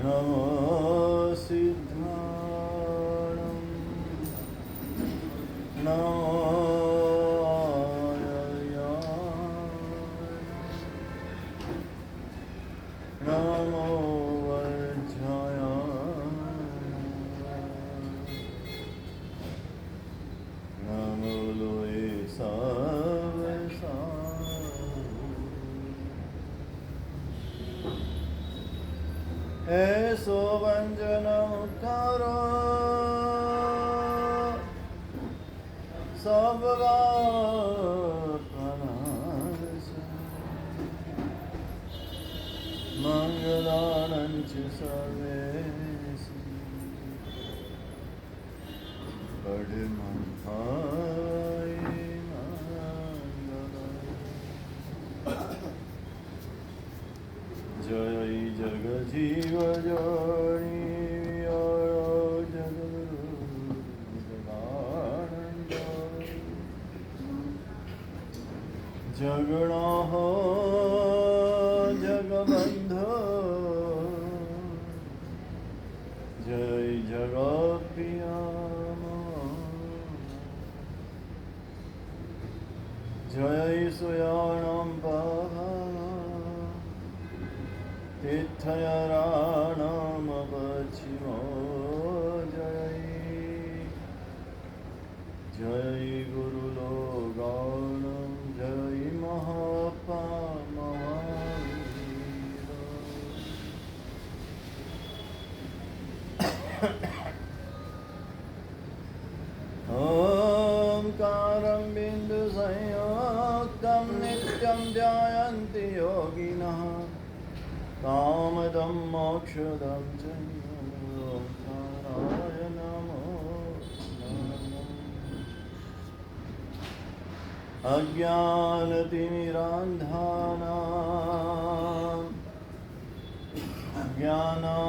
नमो सिद्धाणं नमो नमो वर्षाय नमो लोये सर्वसा ऐसो व्यंजनमुखारो सबगा मंगलानंच सर्वेषु पढ़मंहाय जय जगजीव जय जगद्गुरु जगानंद जगणो जगबंधो जय जगप्रिया जय सुयाणं तीर्थयाराणमपचिमो जय जय गुरुलोगाणं जय महावीर ओंकारं बिन्दुसंयुक्तं नित्यं ध्यायन्ति योगिनः कामदं मोक्षदं च ओंकाराय नमो नमः अज्ञानतिमिरान्धानां ज्ञानाञ्जनशलाकया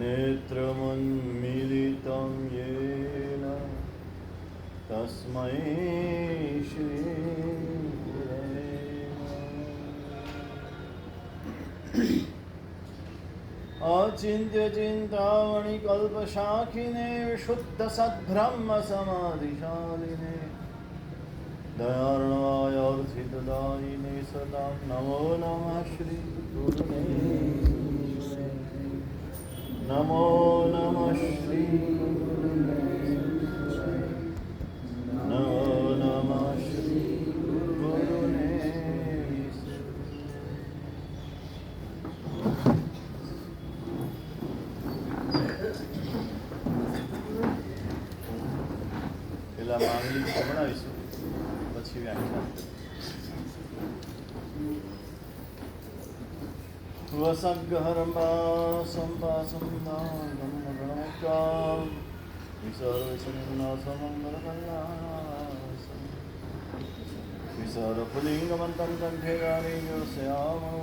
नेत्रमुन्मीलितं येन तस्मै श्री अचिन्त्य चिन्तामणिकल्पशाखिने विशुद्धसद्ब्रह्मसमाधिशालिने दयार्णवाय अर्थितदायिने सदां नमो नमः श्री गुरुने नमो नमः श्री नमो नमः श्री गुरुने પેલા માંગલી બનાવીશું પછી વ્યાખ્યાન वसग्गहरम्बा सम्पासम्बागमगणमुक्तां विसर्वसन्नासमङ्गलकल्याणं विसर्वपुलिङ्गमन्तं कण्ठे गानीयोस्यामो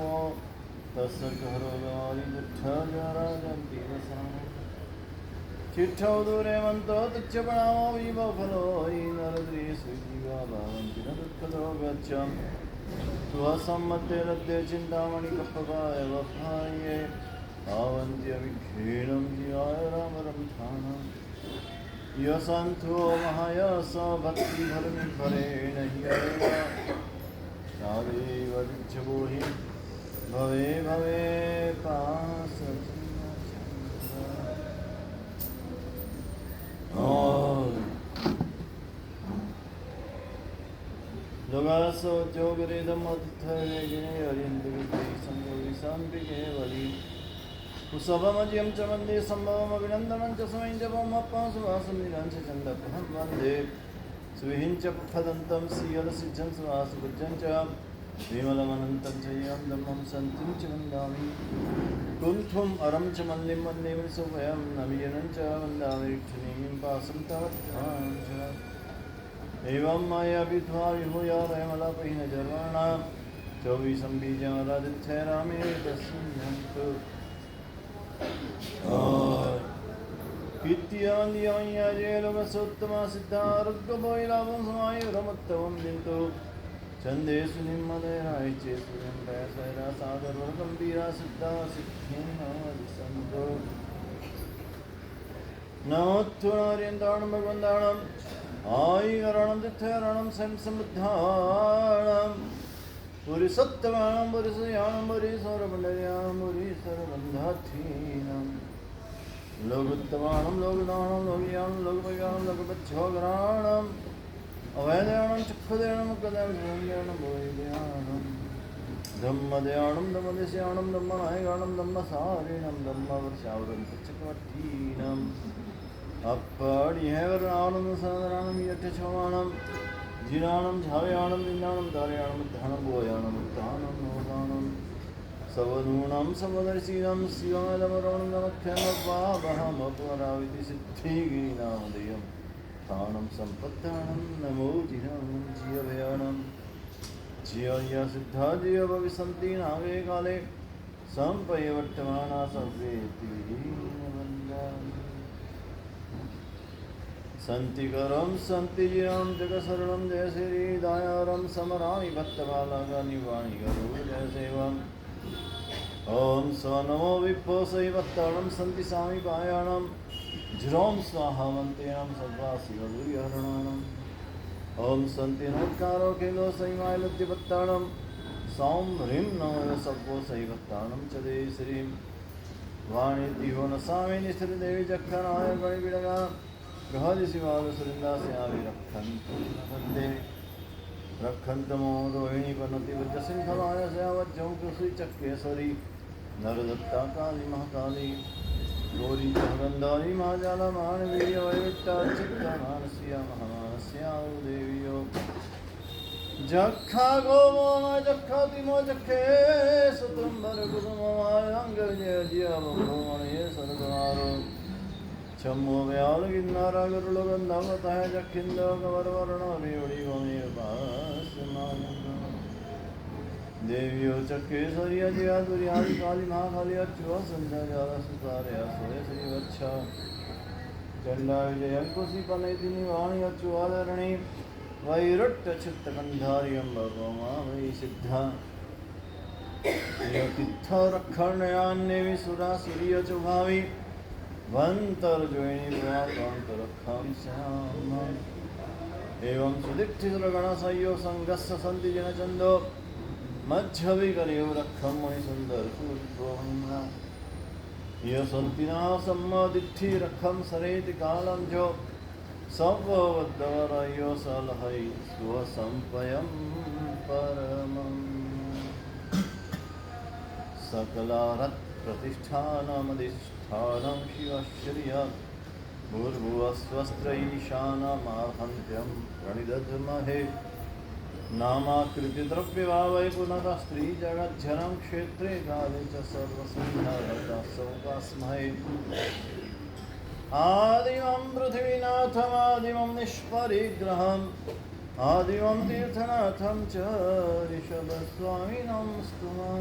तस्य घरोगारिदुःखजराजन्तीरसां चिट्ठौ दूरे मन्तो तुच्छपणामो विभवफलो हि नरद्री सुजीवा भवन्ति न दुःखदो गच्छम् स्वसम्मते लब्धे चिन्तामणिकपगाय वफाये पावन्त्यविक्षीणं जियाय रामरंथानं यसन्तो महायस भक्तिधर्मिफलेन ह्येव सादेव दिच्छवो हि भवे भवे जोगासो जोगरेदमद्धरेगिने अरिन्दविद्यै संयोगिसाम्बिके वली कुसभमज्यं च वन्दे सम्भवमभिनन्दनं च स्वयं जपमप्पासुवासं निरं च चन्दपहं वन्दे सुविहिं च फदन्तं सीयलसिद्धं सुवासुभुजं च विमलमनन्तं च यं धम्मं सन्तिं च वन्दामि कुण्ठुम् अरं च मल्लिं वन्दे विसुभयं नवीनं च वन्दामि विठ्ठलीं पासं तवद्धां च एवं माया विद्वा विभूयादयमलापहीनजर्वाणां चौबीसं बीजमरादित्य रामे तस्मिन्नन्तु कीर्तियवन्द्यमय्याजेलोकसोत्तमा सिद्धारुग्गभोयिलाभं समायुरमुत्तमं दिन्तु चंदेषु निम्मदयरायचेषु निम्बयसैरा सागरवर्गम्भीरा सिद्धा सिद्धिन्नमदिसन्तो नमोत्थुणार्यन्ताणं भगवन्ताणं आयिकरणं तिथ्यरणं संसमुद्धाणं पुरिसत्तमानं पुरिसयानं पुरिसौरमण्डल्यानं पुरिसरबन्धाधीनं लोकोत्तमानं लोकदानं लोकयानं लोकभयानं लोकपच्छोगराणं अवैदयानं चक्षुदयानं मुखदयानं भोजयानं धम्मदयानं धम्मदेशयानं धम्मनायकानं धम्मसारिणं धम्मवर्षावरं चक्रवर्तीनं अप्पडिहेवरानं सदरानं यक्षमानं जीरानं झावयानं विन्दानं धारयानं उद्धानं भोयानं उत्थानं नोदानं सवनूनं समदर्शिनं शिवमदमरणं नमख्यमपावहमपराविति सिद्धिगिरिनामधेयं स्थानं सम्पत्तानं नमो जिनं जियभयानं जिया सिद्धा जिय भविसन्ति नागे काले सम्पयवर्तमाना सर्वे सन्तिकरं सन्तिजिरं जगशरणं जय श्रीदायारं समरामि भक्तबालागानि वाणि गरुड जय सेवम् ॐ स नमो विप्पो सैवत्ताणं सन्ति सामि पायाणं ज्रों स्वाहावन्तेनं सर्वासिगुर्यहरणानम् ॐ सन्ति नमस्कारो खेलो सैमायलुद्धिपत्ताणं सौं ह्रीं नमो सव्वो सैवत्ताणं च दे श्रीं वाणिद्दिवो न सामे निश्रिदेवी जक्षणाय गणिविडगा गृहदिशिवालसुरिन्दास्यावि रक्षन्तमो रोहिणी पनति वज्रसिंहलाय स्यावज्जं कृषिचक्रेश्वरी नरदत्ता काली महाकाली गौरी गन्धारी महाजाला मानवीयवैविट्टा चित्तमानस्या महामानस्या देवीयो जक्षा गोमोम जक्षातिमो जक्षे सुतुम्बर कुसुममायङ्गर्जय जियावमणये सर्गमारो चम्मो व्याल गिन्नारा गरुडगन्धवतः जक्षिन्द कवरवर्णमेवडि गोमेवास्यमानन्द देव्यो चक्रेश्वरी अजया दुर्यादि काली महाकाली अच्युत संध्या सुतारया सोय श्रीवत्सा चंडा विजय कुशीपनेतिनि वाणी अच्युतादरणी वैरट्टचित्तकन्धारि अम्बगोमा वै सिद्धा तीर्थरक्षणयान्नेवि सुरासुरीय चुभावि वंतर्जोइनि पुराकान्तरक्षां श्याम एवं सुदीक्षितगणसंयो संगस्य सन्ति जनचन्दो मध्यविकर्यो रक्षं मणिसुन्दरसूर्योऽहं ये सन्ति न सम्मादिद्धि रक्षं सरेति कालं जो सववद्दवरयो सलहै स्वसम्पयं परमम् सकलारत्प्रतिष्ठानमधिष्ठानं शिवश्रिया भूर्भुवस्वस्त्रैशानमाहन्त्यं प्रणिदध्महे नामाकृतिद्रव्यभावै पुनः स्त्रीजगज्जनं क्षेत्रे काले च सर्वसंहारदासौकास्महे आदिमं पृथ्वीनाथमादिमं निष्परिग्रहम् आदिमं तीर्थनाथं च ऋषभस्वामिनं स्तुमः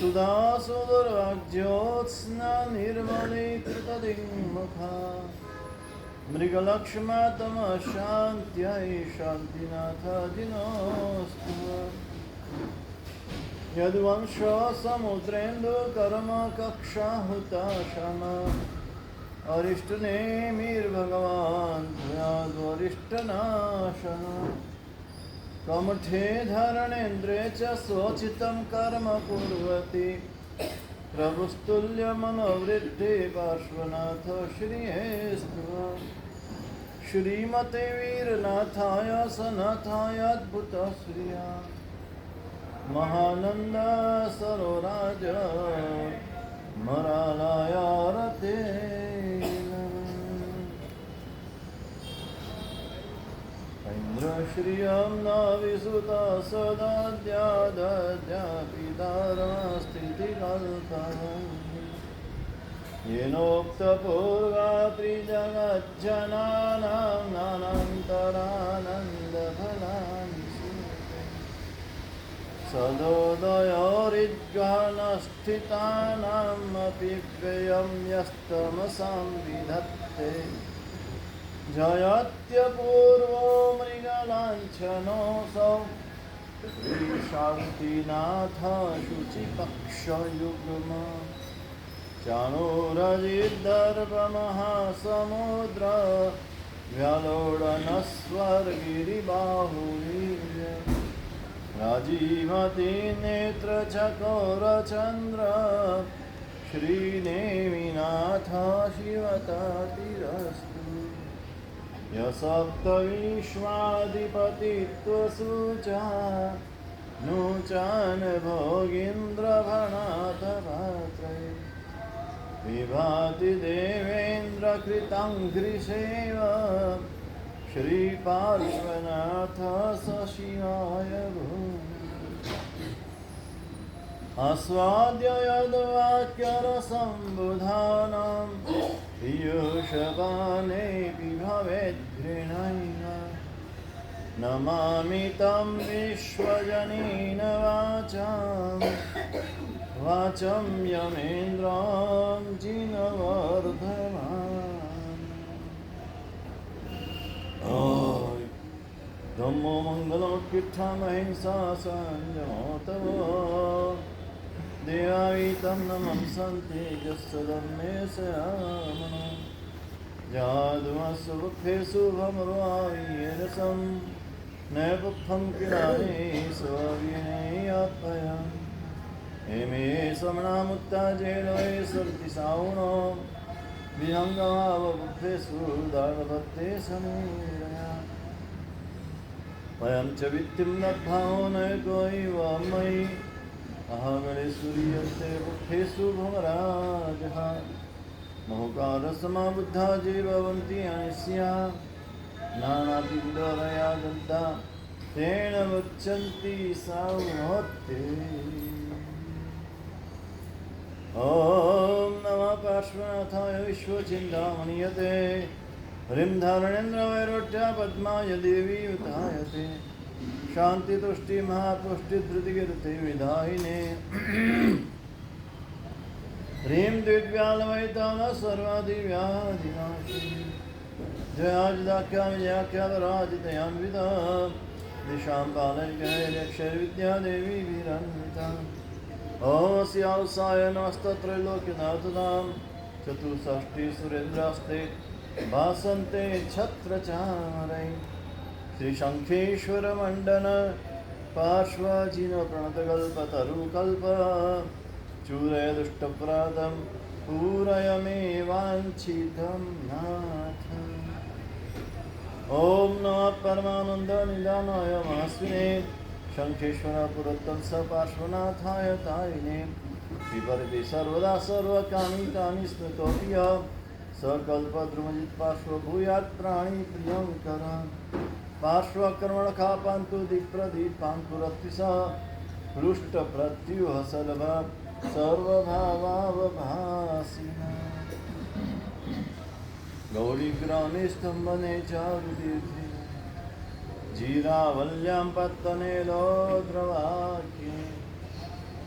सुधासुदुर्वाग्ज्योत्स्ना निर्मलीकृतदिङ्मुखा मृगलक्ष्मतमशान्त्यै शान्तिनाथाजिनोऽस्तु यद्वंशसमुद्रेन्दुकर्मकक्षाहुताशन अरिष्टनेमिर्भगवान् भूयाद्वरिष्टनाशन कमठे धरणेन्द्रे च स्वचितं कर्म कुर्वति प्रभुस्तुल्यमनोवृत्ति पार्श्वनाथ श्रीहेस्तु श्रीमते वीरनाथाय सनाथाय अद्भुतश्रिया महानन्द सरोराज मरालाय रते इन्द्रश्रियं न विसुता सदाद्यादद्यापितारमस्थितिकल्पः येनोक्तपूर्वा त्रिजगज्जनानां नानान्तरानन्दफलानि सदोदयोरिद्गहनस्थितानामपि व्ययं यस्तमसां विधत्ते जयत्यपूर्वो मृगलाञ्छनोऽसौ शान्तिनाथ शुचिपक्षयुग्म चाणूरजिदर्भमहासमुद्र व्यालोडनस्वर्गिरिबाहुलीय राजीवती नेत्रचकोरचन्द्र श्रीनेमिनाथ शिवतातिरस्तु यसप्तविश्वाधिपतित्वसूचा नूचान भोगीन्द्रभणातपात्रे विभाति देवेन्द्रकृताङ्घ्रिसेव श्रीपार्श्वनाथ सशिवाय आस्वाद्य यद्वाक्यरसम्बुधानां पीयूषपानेऽपि भवेद्घृणैः नमामि तं विश्वजनीन वाचं यमेन्द्रां जिनवर्धमान् धम्मो मङ्गलोत्कृष्टमहिंसा संयमो तव देवायितं नमं सन्ति यस्सदम्मे सयामनो जादुमस्वभुक्षेषु भमरुवायरसं नैपुत्थं किलाने स्वविनयात्मयम् हेमे समनामुत्ताजेलोये सर्ति सावनो विहङ्गमावबुद्धेषु दानभत्ते समीरया वयं च वित्तिं नद्भावो नैकोैव मयि अहगणे सूर्यन्ते बुद्धेषु भमराजः महुकारसमाबुद्धा ये भवन्ति अनिस्या नानापिण्डोरया दन्ता तेन मुच्यन्ति सावहत्ते ॐ नमः पार्श्वनाथाय विश्वचिन्तामणियते ह्रीं धारणेन्द्रवैरोट्या पद्माय देवी उतायते शान्तितुष्टि महापुष्टिधृतिकीर्ति विधायिने ह्रीं दिव्यालवैताल सर्वादिव्याधिनाशिनी जयाजिदाख्या विजयाख्या पराजितयान्विता दिशां पालयिकैर्यक्षैर्विद्या देवी वीरान्विता अस्यावसाय नस्तत्रैलोक्यनाथदां चतुष्षष्टि सुरेन्द्रास्ते भासन्ते छत्रचारै श्रीशङ्खेश्वरमण्डन पार्श्वजिनप्रणतकल्पतरुकल्प चूरय दुष्टप्रादं पूरय मे वाञ्छितं नाथ ॐ नमः परमानन्दनिदानाय महास्विने शङ्खेश्वर पुरत्तंस पार्श्वनाथाय तारिणे विपरीते सर्वदा सर्वकामितानि स्मृतोऽपि सकल्पद्रुमजित् पार्श्वभूयात् प्राणी प्रियङ्कर पार्श्वकर्मणखापान्तु दिक्प्रदीपाङ्कुरत्विष हृष्टप्रत्युह सलभ सर्वभावावभासिना गौरीग्रामे स्तम्भने चारुतीर्थे जीरावल्यां पत्तने लोद्रवाक्ये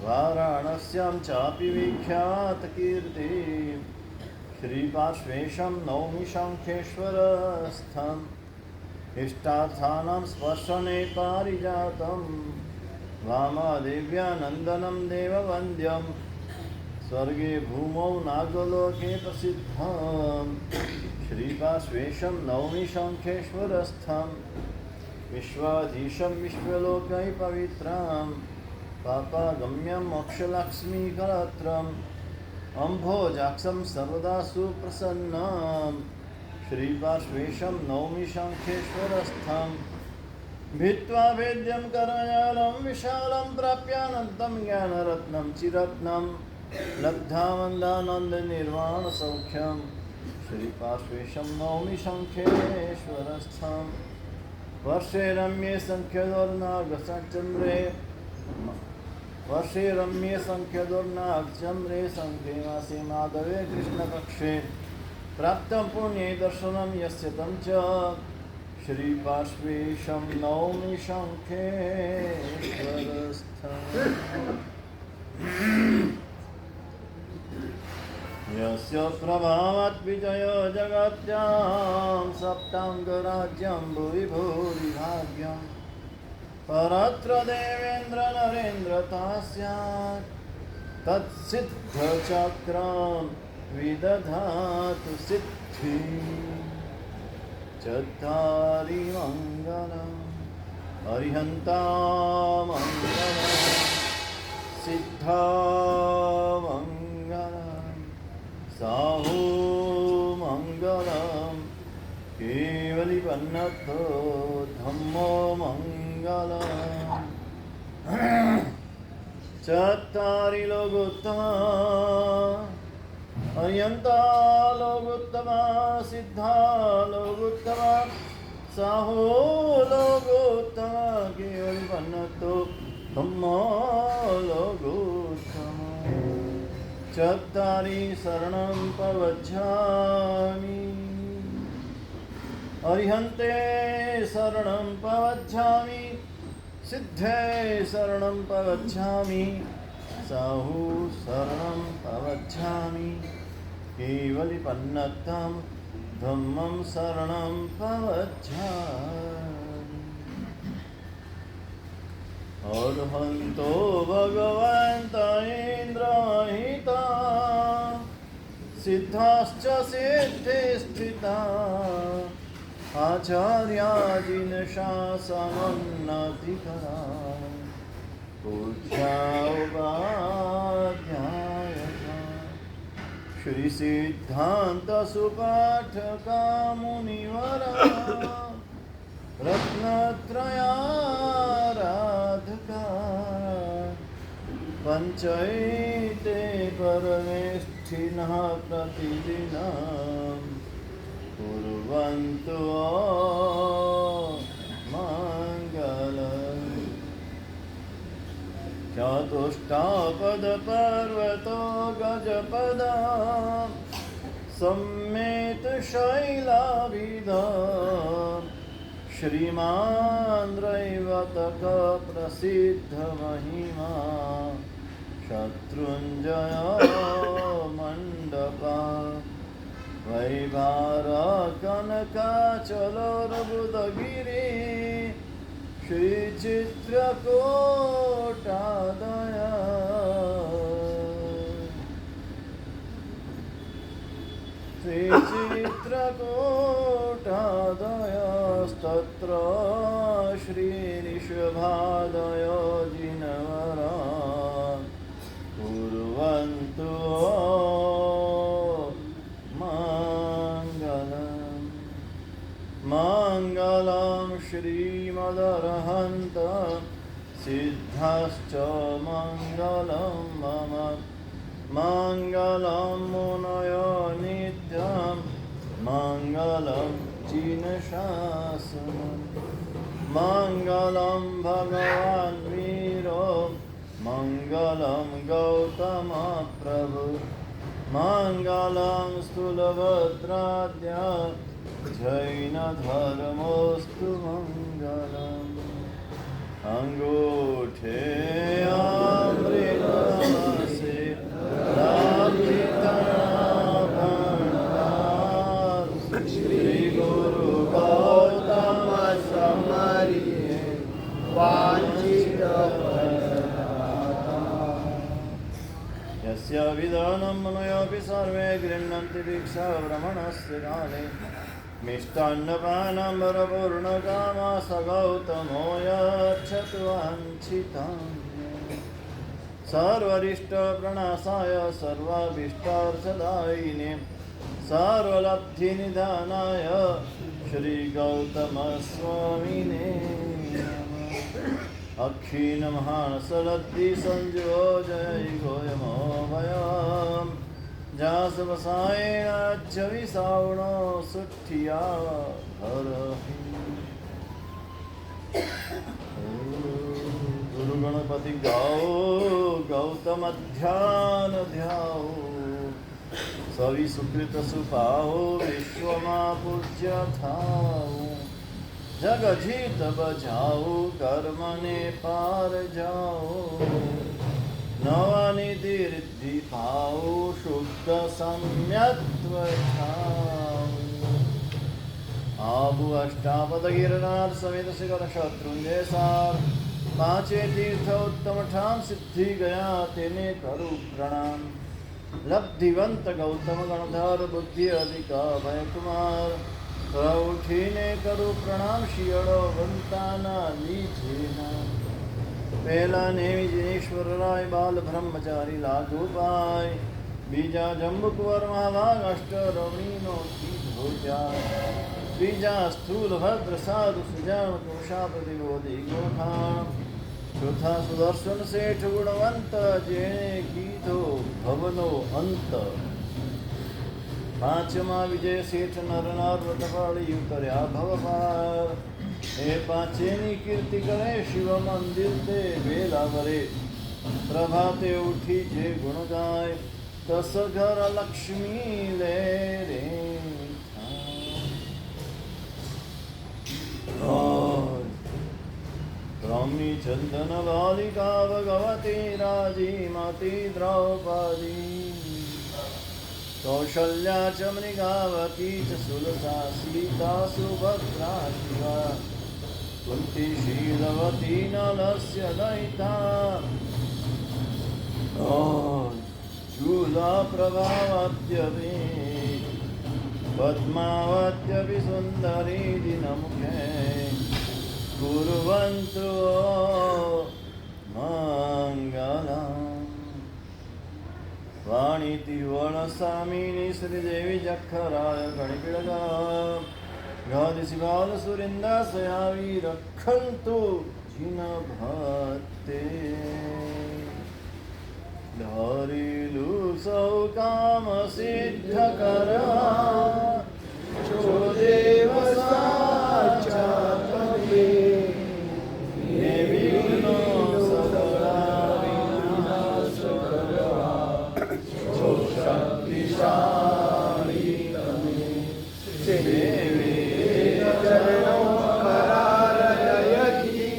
वाराणस्यां चापि विख्यातकीर्ति श्रीपार्श्वेशं नौमि शङ्खेश्वरस्थम् इष्टार्थानां स्पर्शने पारिजातं वामादेव्यानन्दनं देववन्द्यं स्वर्गे भूमौ नागलोके प्रसिद्धं श्रीपार्श्वेशं नौमि शङ्खेश्वरस्थम् विश्वाधीशं विश्वलोकै पवित्रं पापागम्यं मोक्षलक्ष्मीकरत्रम् अम्भोजाक्षं सर्वदा सुप्रसन्नं श्रीपार्श्वेशं नौमि शङ्खेश्वरस्थं भित्त्वा वेद्यं कर्मजालं विशालं प्राप्यानन्तं ज्ञानरत्नं चिरत्नं लब्धानन्दानन्दनिर्वाणसौख्यं श्रीपार्श्वेशं नौमि शङ्खेश्वरस्थम् वर्षे रम्ये सङ्ख्यदोर्नागचन्द्रे वर्षे रम्ये सङ्ख्यदोर्नागचन्द्रे सङ्ख्ये मासे माधवे कृष्णपक्षे प्राप्तं पुण्ये दर्शनं यस्य तं च श्रीपार्श्वेशं नौमि शङ्खेश्वरस्थम् यस्य प्रभावात् विजयो जगत्यां सप्ताङ्गराज्यं भुवि भूरि भाग्यं परत्र देवेन्द्र नरेन्द्रता स्यात् तत्सिद्धचक्रं विदधातु सिद्धिं चत्वारि मङ्गलम् अरिहन्तामङ्गलम् सिद्धामङ्गलम् साहुमङ्गलम् केवलिपन्नतो धम्मो मङ्गलम् चत्वारि लोकोत्तमा अरिहन्ता लोकोत्तमा सिद्धा लोकोत्तमा साहो लोकोत्तमा केवलिपन्नतो धम्मो लोकोत्तमा चत्वारि शरणं प्रवक्ष्यामि अरिहन्ते शरणं प्रवक्ष्यामि सिद्धे शरणं प्रवक्ष्यामि साहु शरणं प्रवक्ष्यामि केवलिपन्नतं धम्मं शरणं प्रवक्ष्यामि अर्हन्तो भगवन्त इन्द्रहिता सिद्धाश्च सिद्धे स्थिता आचार्याजिन शासनोन्नतिकरा पूज्या उपाध्यायका श्री सिद्धान्त सुपाठका मुनिवरा रत्नत्रयाराधका पञ्चैते परमेष्ठिनः प्रतिदिनं कुर्वन्तु मङ्गलम् चतुष्टापदपर्वतो गजपदा सम्मेतशैलाभिधा श्रीमान् रैवतक प्रसिद्धमहिमा शत्रुञ्जय मण्डपा वैभारकनकाचलोर्बुधगिरि श्रीचित्रकोटादया श्रीचित्रकोटादयस्तत्र श्रीऋषभादयो जिनवरा कुर्वन्तु मङ्गलम् मङ्गलं श्रीमदर्हन्त सिद्धाश्च मङ्गलं मम मङ्गलं मुनयो नित्यं मङ्गलं जिनशासनं मङ्गलं भगवान् वीरो मङ्गलं गौतमप्रभु मङ्गलं स्थूलभद्राद्य जैनधर्मोऽस्तु मङ्गलम् अङ्गूठे अमृतमसे श्रीगुरु गौतम समरिये वाञ्छित यस्य विधानं मनोऽपि सर्वे गृह्णन्ति दीक्षाभ्रमणस्य काले मिष्टान्नपानं वरपूर्णकामा स गौतमो यच्छतु वाञ्छितं सर्वरिष्टप्रणाशाय सर्वाभीष्टार्थदायिने सर्वलब्धिनिधानाय श्रीगौतमस्वामिने अक्षीणमहासलब्धि संयोजय गोयमोभयम् जासवसायेनाच्च विसावणो सुठिया हरहि गुरु गणपति गाओ गौतम ध्यान ध्याओ सवि सुकृत सुपाओ विश्वमा पूज्य थाओ जग जीत बजाओ कर्मने पार जाओ નવાનિધિ રિદ્ધિ ભાવ શુદ્ધ સમ્યત્વ આબુ અષ્ટાપદ ગિરનાર સમેત શિખર શત્રુંજય સાર પાંચે તીર્થ ઉત્તમ ઠામ સિદ્ધિ ગયા તેને કરું પ્રણામ લબ્ધિવંત ગૌતમ ગણધર બુદ્ધિ અધિકા ભયકુમાર ઉઠીને કરું પ્રણામ શિયળો વંતાના લીધેના પહેલા ને વિજયેશ્વર રાય બાલ બ્રહ્મચારી લાઘુભાઈ બીજા જંબુકુંવર મહાભાગ અષ્ટ રમણીનો કીધો જાય ત્રીજા સ્થૂલ ભદ્ર સાધુ સુજાણ કોષાપતિ બોધી ગોઠાણ ચોથા સુદર્શન શેઠ ગુણવંત જેણે કીધો ભવનો અંત પાંચમા વિજય શેઠ નરનાર વ્રતપાળી ઉતર્યા ભવપાર એ પાંચેની કીર્તિ કરે શિવ મંદિર તે વેલા વરે પ્રભાતે ઉઠી જે ગુણ ગાય તસ ઘર લક્ષ્મી લે રે રમી ચંદન બાલિકા ભગવતી રાજી માતી દ્રૌપદી કૌશલ્યા ચ મૃગાવતી ચ સુલસા સીતા સુભદ્રા શિવા કુંતી શીલવતી નલસ્ય દયિતા શૂલા પ્રભાવત્યપી પદ્માવત્યપી સુંદરી દિનમુખે કુર્વન્તુ મંગલમ વાણીતિ વણસામિની શ્રીદેવી જખરાય ગણિપિડગા ગાદિશી બાલ સુરિંદાસયાવી રખંતુ જીન ભક્તે ધારેલું સૌ કામ સિદ્ધ કરવા જો દેવ સાચા કવિ ને વિઘ્નો સકળા વિનાશ કરવા જો શક્તિશાળી તમે સેવે ચરણો કરારયથી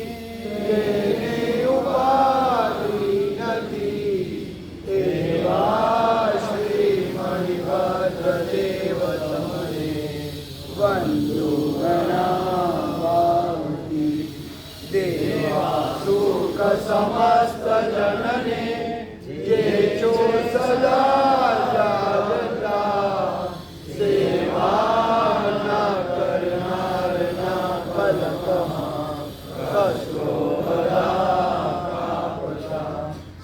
તેની ઉપાધિ નથી એવા શ્રી મણિભદ્ર દેવ તમને વંદુ ગણાવાતી દેવા સુખ સમસ્ત જનને જે છો સદા જાગતા સેવા ના કરનારના પલકમાં કશો બધા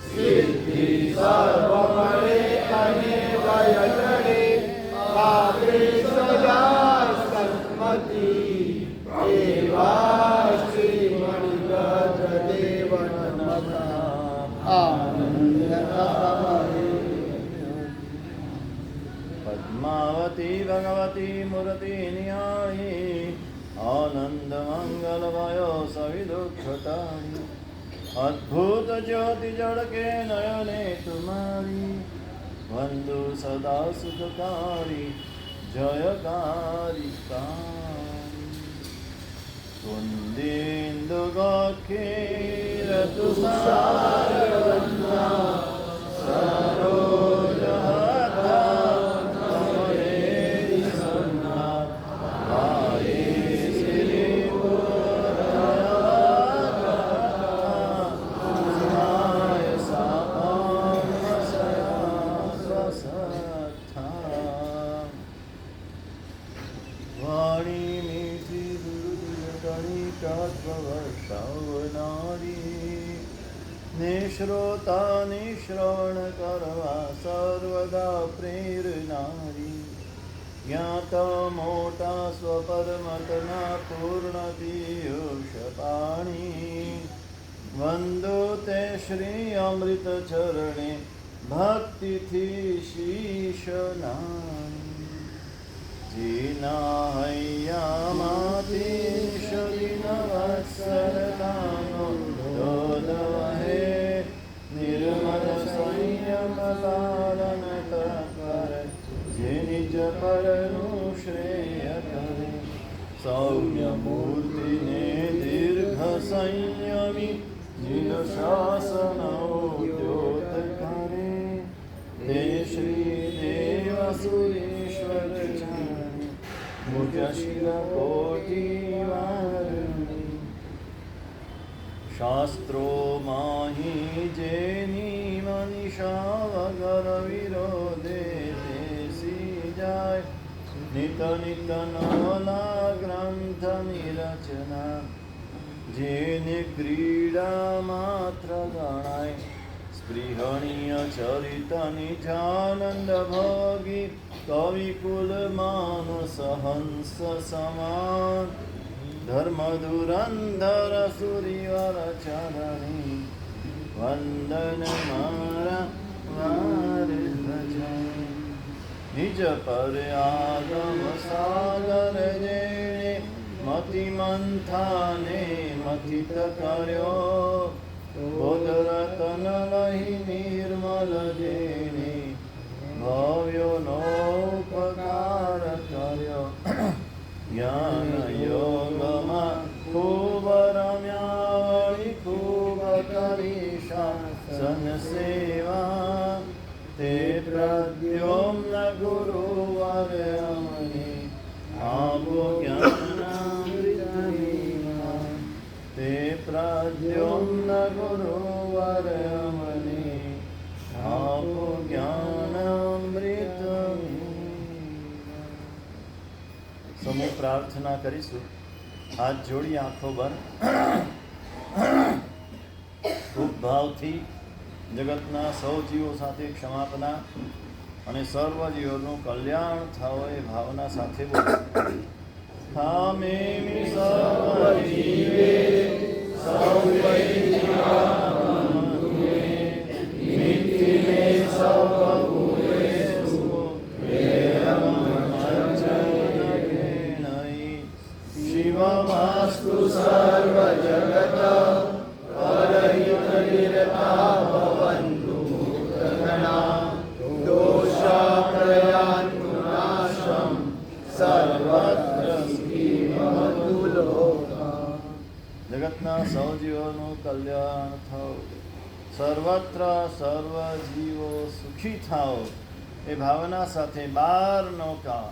સિદ્ધિ સર્વ મળે અને ભય ટળે આપે સદા સન્મતિ એવા શ્રી મણિભદ્ર દેવ નમઃ આનંદ પદ્માવતી ભગવતી મૂર્તિ નિયાળી આનંદ મંગલ ભયો સવિદુઃખટાળી અદ્ભુત જ્યોતિ જળકે નયને તુમારી વંદુ સદા સુખકારી જયકારી કુંદેન્દુ ગખેર તુષાર વંદના સરોજ હતા કમરે સન્ના આયે શ્રી પુરાય સામ સ્વસથા વાણી મીઠી દુર્દટણી તત્વવર્ષાવનારી નિશ્રોતા નિશ્રવણ કરવા સર્વદા પ્રેરનારી જ્ઞાત મોટા સ્વપરમતના પૂર્ણ પિયુષ પાણી વંદો તે શ્રી અમૃત ચરણે ભક્તિથી શીશ નાની જીના હૈયામાંથી શરીન વત્સરતાનો દોદ વહે નિર્મલ સંયમ પાલન કર જે નિજ પરનું શ્રેય કરે સૌમ્ય મૂર્તિને દીર્ઘ સંયમી જીન શાસન દ્યોત ते श्रीदेवसुरेश्वर मुजशिरकोटिवारिणि शास्त्रो माहि जेनी मनीषा वगर विरोधे देसी जाय नित नित नवला ग्रंथ निरचना जेने क्रीडा मात्र गणाय स्पृहणीय चरित निजानंद भोगी कविकुल मानस हंस समान धर्म धुरंधर सूर्यवर चरणी वंदन मारा वार भजन निज पर आगम सागर जेणे मति मंथाने मथित कर्यो बोध रतन लहि निर्मल जेणे भव्यो नोपकार कर्यो ज्ञान योगमा खूब रम्यावळी खूब करीशा सन सेवा ते प्रद्युम्न गुरुवर अमनि आपो ज्ञानामृतहीना ते प्रद्युम्न गुरुवर अमनि आपो ज्ञानामृतहीना। समूह प्रार्थना करीશું। हाथ जोड़ी आंखों बंद खूब भावથી જગતના સૌ જીવો સાથે ક્ષમાપના અને સર્વ જીવોનું કલ્યાણ થાવ એ ભાવના સાથે બોલો થામે મી સર્વ જીવે સૌ મિત્તિમે સૌ ભૂલેષુ શિવમાસ્તુ સર્વ જગત પરહિત નિરતા ભવન્તુ મુક્તગણા દોષા પ્રયાન્તુ નાશમ સર્વત્ર શ્રીમતુ લોકા। જગતના સૌ જીવોનું કલ્યાણ થાવ સર્વત્ર સર્વ જીવો સુખી થાવ એ ભાવના સાથે 12 નૌકા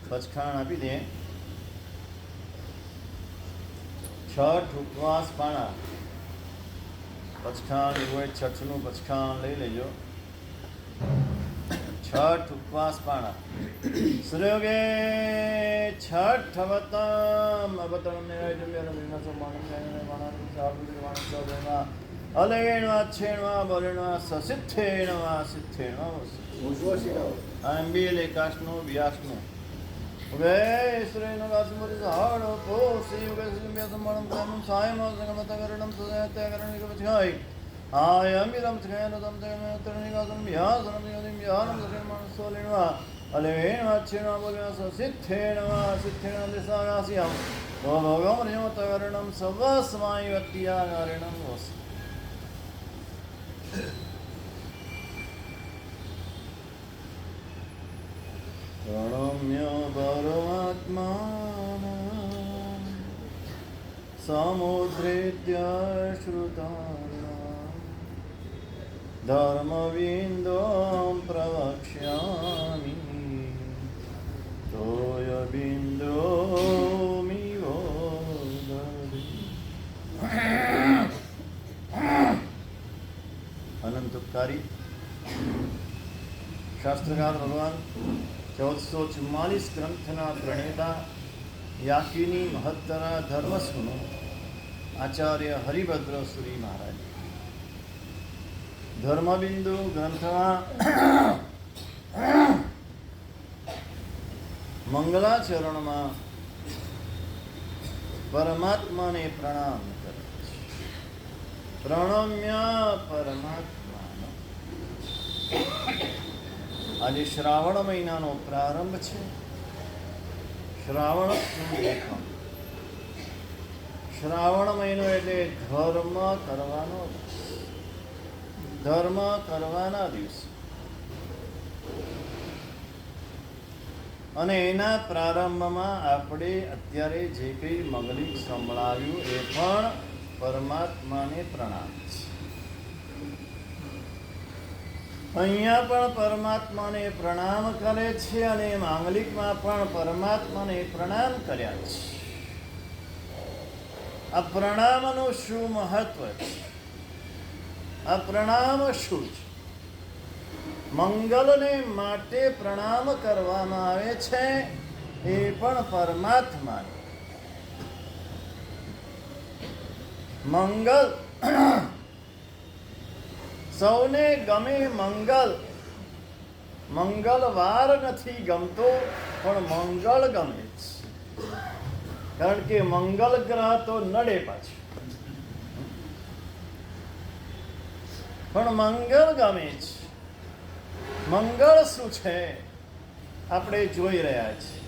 પચખાણ આપી દે। છઠ ઉપવાસ પાણા પચખાણ એવું હોય છઠનું પચખાણ લઈ લેજો। છઠ ઉપવાસ પાણા સુરયોગે છઠ અવતમ અવતમ નિરાય અલેણવા છેણવા બલેણવા સસિદ્ધેણવા સિદ્ધેણવા આંબીલે કાશનું વ્યાસનું वे श्रेणु वासुमति सहाड़ पोषि युगे सिम्बिया सम्मानं प्रेमं सायमं संगमतकरणं सदयत्याकरणं विकपचहाय आयमिरं सखयनतं तरणिकासं व्यासनं योनिं व्यानं सखयमानं सोलिन्वा अलेवेणवा अच्छेणवा बोलिवा सिद्धेणवा सिद्धेण दिशायास्यं वो भोगमर्यमतकरणं सवस्मायवत्याकरणं वस प्रणम्य परमात्मानं समुद्रेत्य श्रुतानां धर्मबिन्दुं प्रवक्ष्यामि तोयबिन्दुमिव दधि। अनंतकारी शास्त्रकार भगवान 1444 ग्रंथना प्रणेता याकिनी महत्तरा धर्मस्वनो आचार्य हरिभद्र सूरी महाराज धर्मबिंदु ग्रंथમાં મંગલાચરણમાં પરમાત્માને પ્રણામ કરે છે. પ્રણમ્ય પરમાત્માનો. આજે શ્રાવણ મહિનાનો પ્રારંભ છે. શ્રાવણ એકમ. શ્રાવણ મહિનો એટલે ધર્મ કરવાનો, ધર્મ કરવાના દિવસ અને એના પ્રારંભમાં આપણે અત્યારે જે કંઈ મંગલિક સંભળાવ્યું એ પણ પરમાત્માને પ્રણામ છે. અહીંયા પણ પરમાત્માને પ્રણામ કરે છે અને માંગલિકમાં પણ પરમાત્માને પ્રણામ કર્યા છે. આ પ્રણામનું શું મહત્વ છે? આ પ્રણામ શું છે? મંગલને માટે પ્રણામ કરવામાં આવે છે, એ પણ પરમાત્માને. મંગલ સૌને ગમે. મંગળવાર નથી ગમતો, પણ મંગળ ગમે છે. કારણ કે મંગળ ગ્રહ તો નડે પાછું, પણ મંગળ ગમે છે. મંગળ શું છે આપણે જોઈ રહ્યા છીએ.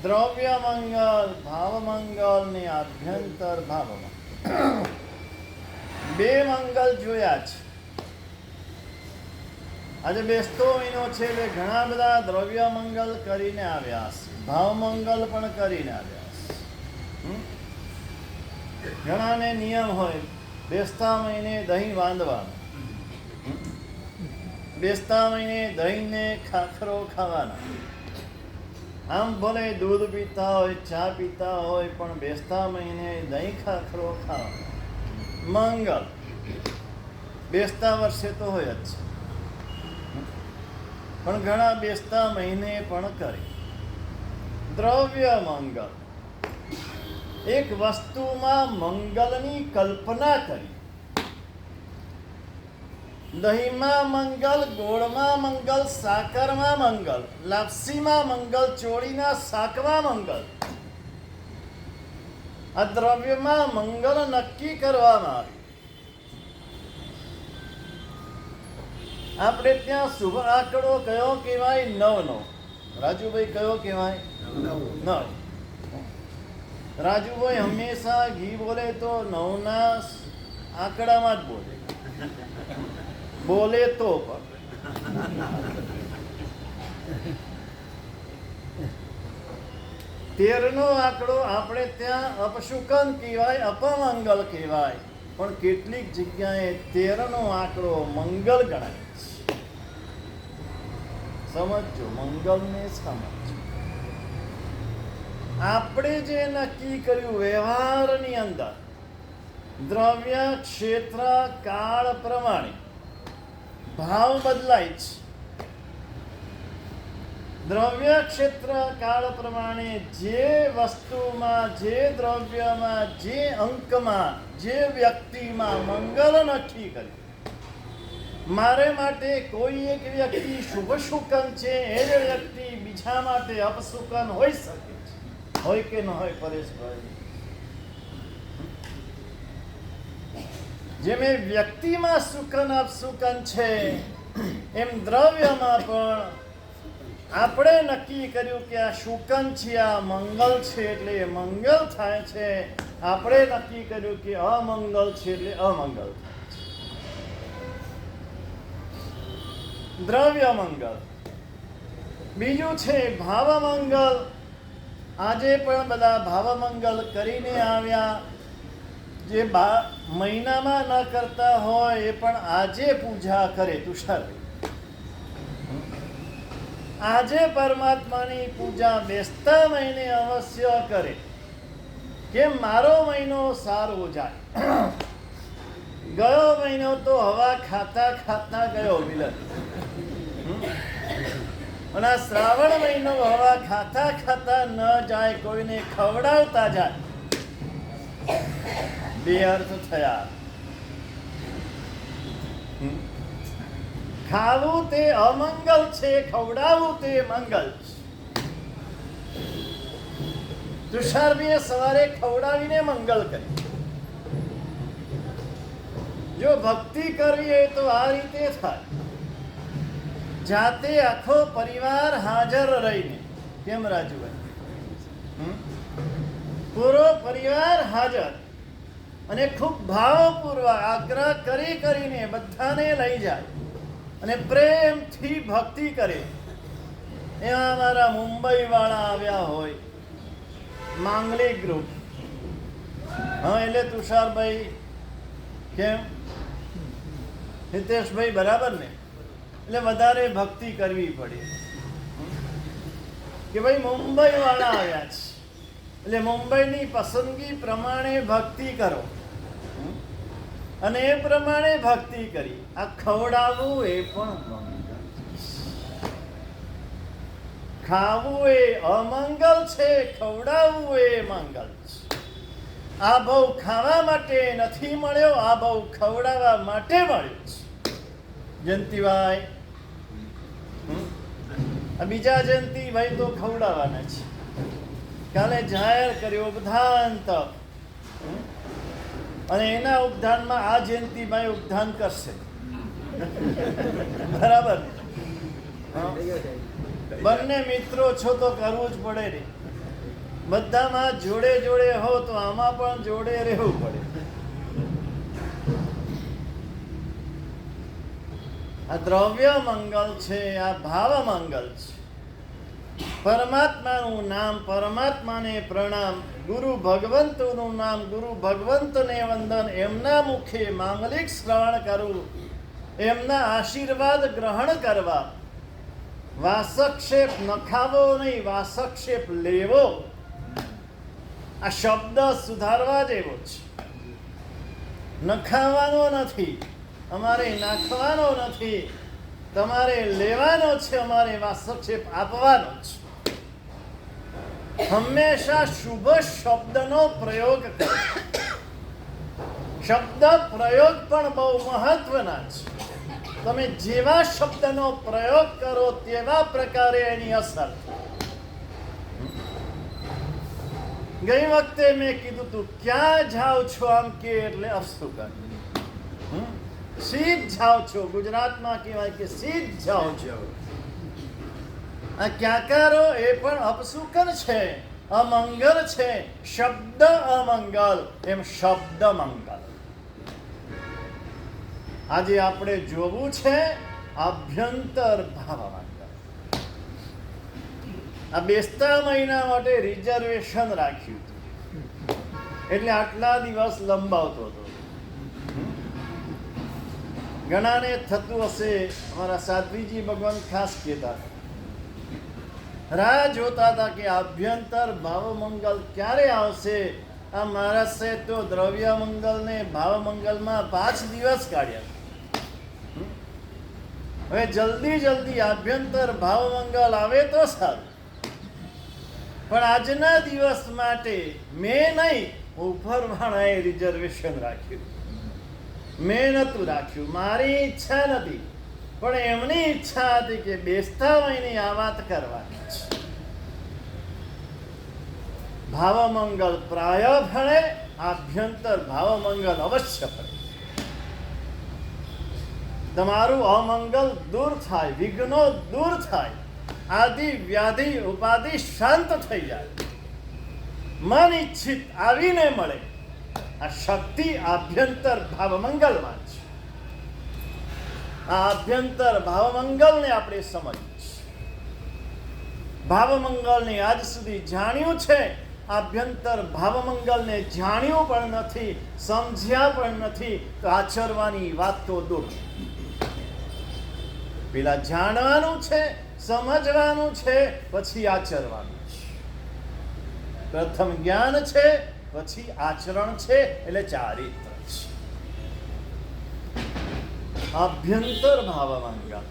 દ્રવ્ય મંગલ, ભાવ મંગલ ને આભ્યંતર ભાવમાં બે મંગલ જોયા છે. આજે બેસતો મહિનો છે એટલે ઘણા બધા દ્રવ્ય મંગલ કરીને આવ્યા છે, ભાવ મંગલ પણ કરીને આવ્યા છે. ઘણાને નિયમ હોય બેસતા મહિને દહીં બાંધવાનું, બેસતા મહિને દહીંને ખાખરો ખાવાના. આમ ભલે દૂધ પીતા હોય, ચા પીતા હોય, પણ બેસતા મહિને દહીં ખાખરો ખાવાનો મંગલ બેસતા વર્ષે તો હોય જ છે, પણ ઘણા બેસતા મહિને પણ કરે. દ્રવ્ય મંગલ, એક વસ્તુમાં મંગલની કલ્પના કરી. દહીંમાં મંગલ, ગોળમાં મંગલ, સાકરમાં મંગલ, લાપસીમાં મંગલ, ચોળીના શાકમાં મંગલ. આ દ્રવ્યમાં મંગલ નક્કી કરવામાં આવે. આપણે ત્યાં શુભ આંકડો કયો કહેવાય? 9 નો. રાજુભાઈ કયો કહેવાય? 9. રાજુભાઈ હંમેશા ઘી બોલે તો 9 ના આંકડામાં જ બોલે. બોલે તો પણ 13 નો આંકડો આપણે ત્યાં અપશુકન કહેવાય, અપમંગલ કહેવાય, પણ કેટલીક જગ્યાએ 13 નો આંકડો મંગલ ગણાય છે. સમજો, મંગલને સમજો. આપણે જે નક્કી કર્યું વ્યવહારની અંદર દ્રવ્ય, ક્ષેત્ર, કાળ પ્રમાણે ભાવ બદલાય છે. દ્રવ્ય, ક્ષેત્ર, કાળ પ્રમાણે જે વસ્તુમાં, જે દ્રવ્યમાં, જે અંકમાં, જે વ્યક્તિમાં મંગલ નક્કી કર્યું. મારે માટે કોઈ એક વ્યક્તિ શુભ શુકન છે, એ જ વ્યક્તિ બીજા માટે અપશુકન હોઈ શકે છે. હોય કે ન હોય પરેશભાઈ? જેમ વ્યક્તિમાં સુકન અપશુકન છે, એમ દ્રવ્યમાં પણ આપણે નક્કી કર્યું કે આ શુકન છે, આ મંગલ છે એટલે મંગલ થાય છે. આપણે નક્કી કર્યું કે અમંગલ છે એટલે અમંગલ થાય છે. દ્રવ્ય મંગલ. બીજું છે ભાવ મંગલ. આજે પણ બધા ભાવ મંગલ કરીને આવ્યા. જે મહિનામાં ન કરતા હોય એ પણ આજે પૂજા કરે. તુષાર, આજે પરમાત્માની પૂજા બેસતા મહિને અવશ્ય કરે કે મારો મહિનો સારો જાય. ગયો મહિનો તો હવા ખાતા ખાતા ગયો મિલન, અને શ્રાવણ મહિનો હવા ખાતા ખાતા ન જાય, કોઈને ખવડાવતા જાય. બે અર્થ થયા. ખાવું તે અમંગલ છે, ખવડાવવું તે મંગલ છે. તુષારભાઈએ સવારે ખવડાવીને મંગલ કરી. જો ભક્તિ કરવી હોય તો આ રીતે થાય. જાતે આખો પરિવાર હાજર રહીને. કેમ રાજુભાઈ? પૂરો પરિવાર હાજર અને ખૂબ ભાવપૂર્વક આગ્રહ કરીને બધાને લઈ જાય અને પ્રેમથી ભક્તિ કરે. એમાં અમારા મુંબઈ વાળા આવ્યા હોય, માંગલિક ગ્રુપ. હા, એટલે તુષારભાઈ કેમ, હિતેશભાઈ બરાબર ને, એટલે વધારે ભક્તિ કરવી પડી કે ભાઈ મુંબઈ વાળા આવ્યા છે એટલે મુંબઈની પસંદગી પ્રમાણે ભક્તિ કરો. અને એ પ્રમાણે ભક્તિ કરી. આ ખવડાવવું એ પણ ખાવું એ અમંગલ છે, ખવડાવવું એ મંગલ છે. આ બહુ ખાવા માટે નથી મળ્યો, આ બહુ ખવડાવવા માટે મળ્યો છે. જયંતિભાઈ, આ બીજા જયંતિભાઈ તો ખવડાવવાના છે. કાલે જાહેર કર્યો ઉપધાન તપ, અને એના ઉપધાનમાં આ જયંતિભાઈ ઉપધાન કરશે. બરાબર? બંને મિત્રો છો તો કરવું જ પડે ને. બધામાં જોડે જોડે હો તો આમાં પણ જોડે રહેવું પડે. આ દ્રવ્ય મંગલ છે, આ ભાવ મંગલ છે. પરમાત્માનું નામ, પરમાત્માને પ્રણામ, ગુરુ ભગવંતનું નામ, ગુરુ ભગવંતને વંદન, એમના મુખે માંગલિક શ્રવણ કરવું, એમના આશીર્વાદ ગ્રહણ કરવા. વાસક્ષેપ ન ખાવો નહીં, વાસક્ષેપ લેવો. આ શબ્દ સુધારવા જેવો છે. ન ખાવાનો નથી, અમારે નાખવાનો નથી, તમારે લેવાનો છે, અમારે વાસક્ષેપ આપવાનો છે. હંમેશા શુભ શબ્દનો પ્રયોગ કરો. શબ્દ પ્રયોગ પણ બહુ મહત્વના છે. તમે જેવા શબ્દનો પ્રયોગ કરો તેવા પ્રકારે એની અસર. ગઈ વખતે મેં કીધું તું, ક્યાં જાઓ છો આમ કે એટલે અફસુકન. સીધ જાઓ છો, ગુજરાતમાં કહેવાય કે સીધ જાઓ છો. આ ક્યાકારો એ પણ અપસુકન છે, અમંગલ છે. શબ્દ અમંગલ, એમ શબ્દ મંગલ. આજે આપણે જોવું છે આભ્યંતર ભાવ મંગલ. આ બેસતા મહિના માટે રિઝર્વેશન રાખ્યું હતું, એટલે આટલા દિવસ લંબાવતો હતો. ઘણાને થતું હશે, અમારા સાધ્વીજી ભગવાન ખાસ કહેતા, રાહ જોતા હતા કે આભ્યંતર ભાવ મંગલ ક્યારે આવશે. આ મહારાષ્ટ્રે તો દ્રવ્ય મંગલ ને ભાવ મંગલમાં 5 દિવસ કાઢ્યા. હવે જલ્દી આભ્યંતર ભાવ મંગલ આવે તો સારું. પણ આજના દિવસ માટે મેં નહીં, ઉપરવાળાએ રિઝર્વેશન રાખ્યું. મેં નહોતું રાખ્યું, મારી ઈચ્છા નથી, પણ એમની ઈચ્છા હતી કે બેસતા મહિને આ વાત કરવાની છે. ભાવમંગલ પ્રાય ભણે, આભ્યંતર ભાવમંગલ અવશ્ય ભણે. તમારું અમંગલ દૂર થાય, વિઘ્નો દૂર થાય, આદિ વ્યાધિ ઉપાધિ શાંત થઈ જાય, મન ઈચ્છિત આવીને મળે. આ શક્તિ આભ્યંતર ભાવમંગલમાં છે. આ આભ્યંતર ભાવમંગલને આપણે સમજીએ. ભાવમંગલને આજ સુધી જાણ્યું છે, આભ્યંતર ભાવમંગલને જાણ્યું પણ નથી, સમજ્યા પણ નથી, તો આચરવાની વાત તો દૂર. પેલા જાણવાનું છે, સમજવાનું છે, પછી આચરવાનું છે. પ્રથમ જ્ઞાન છે, પછી આચરણ છે, એટલે ચારિત્ર છે. આભ્યંતર ભાવમંગલ,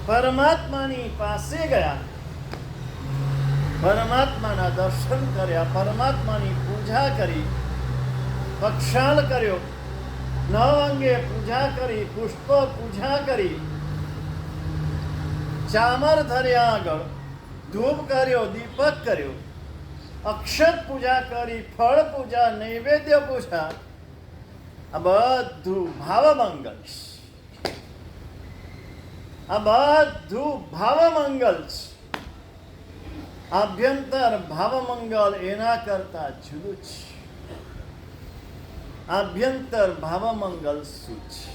પરમાત્માની પાસે ગયા, પરમાત્માના દર્શન કર્યા, પરમાત્માની પૂજા કરી, પક્ષાલ કર્યો, 9 અંગે પૂજા કરી, પુષ્પ પૂજા કરી, ચામર ધર્યા આગળ, ધૂપ કર્યો, દીપક કર્યો, અક્ષત પૂજા કરી, ફળ પૂજા, નૈવેદ્ય પૂજા, આ બધું ભાવમંગલ છે. આ બધું ભાવમંગલ છે. આભ્યંતર ભાવમંગલ એના કરતા જુદું છે. આભ્યંતર ભાવમંગલ શું છે?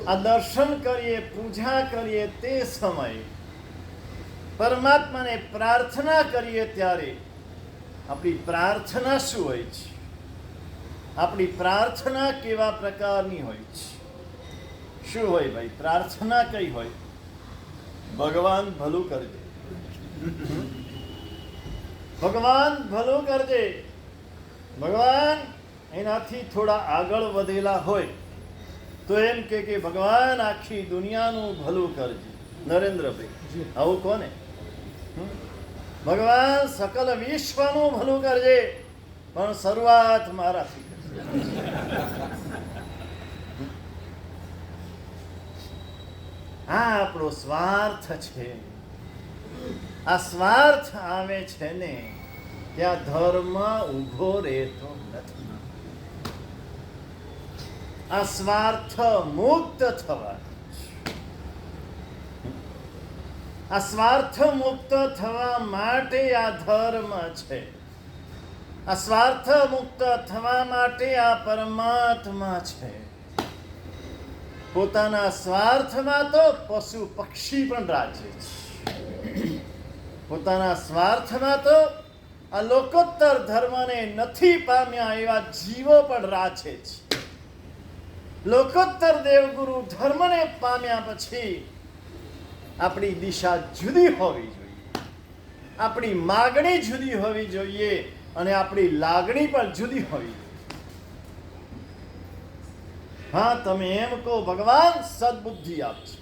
આ દર્શન કરીએ, પૂજા કરીએ તે સમયે પરમાત્માને પ્રાર્થના કરીએ ત્યારે આપણી પ્રાર્થના શું હોય છે? આપણી પ્રાર્થના કેવા પ્રકારની હોય છે? શું હોય ભાઈ? પ્રાર્થના કઈ હોય? ભગવાન ભલું કરજે, ભગવાન ભલું કરજે. ભગવાન એનાથી થોડા આગળ વધેલા હોય તો એમ કે ભગવાન આખી દુનિયાનું ભલું કરજે. નરેન્દ્રભાઈ આવું કોને? ભગવાન સકલ વિશ્વનું ભલું કરજે, પણ શરૂઆત મારાથી કરજે. આ આપણો સ્વાર્થ છે. આ સ્વાર્થ આવે છે ને ત્યાં ધર્મ ઊભો રહેતો નથી. આ સ્વાર્થ મુક્ત થવા, આ સ્વાર્થ મુક્ત થવા માટે આ ધર્મ છે. આ સ્વાર્થ મુક્ત થવા માટે આ પરમાત્મા છે. પોતાના સ્વાર્થમાં તો પશુ પક્ષી પણ રાજે છે. પોતાના સ્વાર્થમાં તો આ લોકોત્તર ધર્મને નથી પામ્યા એવા જીવો પણ રાજે છે. લોકોત્તર દેવગુરુ ધર્મને પામ્યા પછી આપણી દિશા જુદી હોવી જોઈએ, આપણી માગણી જુદી હોવી જોઈએ અને આપણી લાગણી પણ જુદી હોવી જોઈએ. હા, તમે એમ કહો ભગવાન સદબુદ્ધિ આપશે,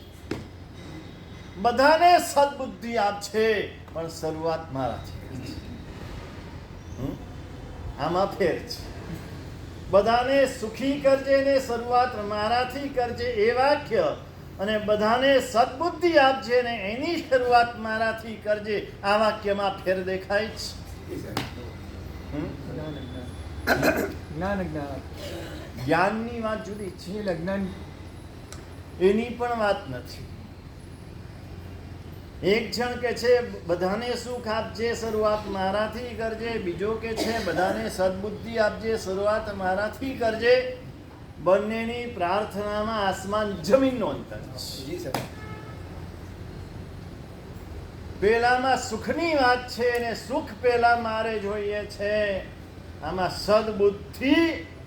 બધાને સદબુદ્ધિ આપશે, પણ શરૂઆત મારાથી. આમાં ફેર છે. બધાને સુખી કરજે ને શરૂઆત મારાથી કરજે એ વાક્ય, અને બધાને સદબુદ્ધિ આપજે ને એની શરૂઆત મારાથી કરજે આ વાક્યમાં ફેર દેખાય છે. જ્ઞાનની વાત જુદી છે, એની પણ વાત નથી. એક જણ કે છે બધાને સુખ આપજે શરૂઆત મારાથી કરજે, બીજો કે છે બધાને સદબુદ્ધિ આપજે શરૂઆત મારાથી કરજે. બંનેની પ્રાર્થનામાં આસમાન જમીનનો અંતર છે. પેલામાં સુખની વાત છે અને સુખ પેલા મારે જોઈએ છે. આમાં સદબુદ્ધિ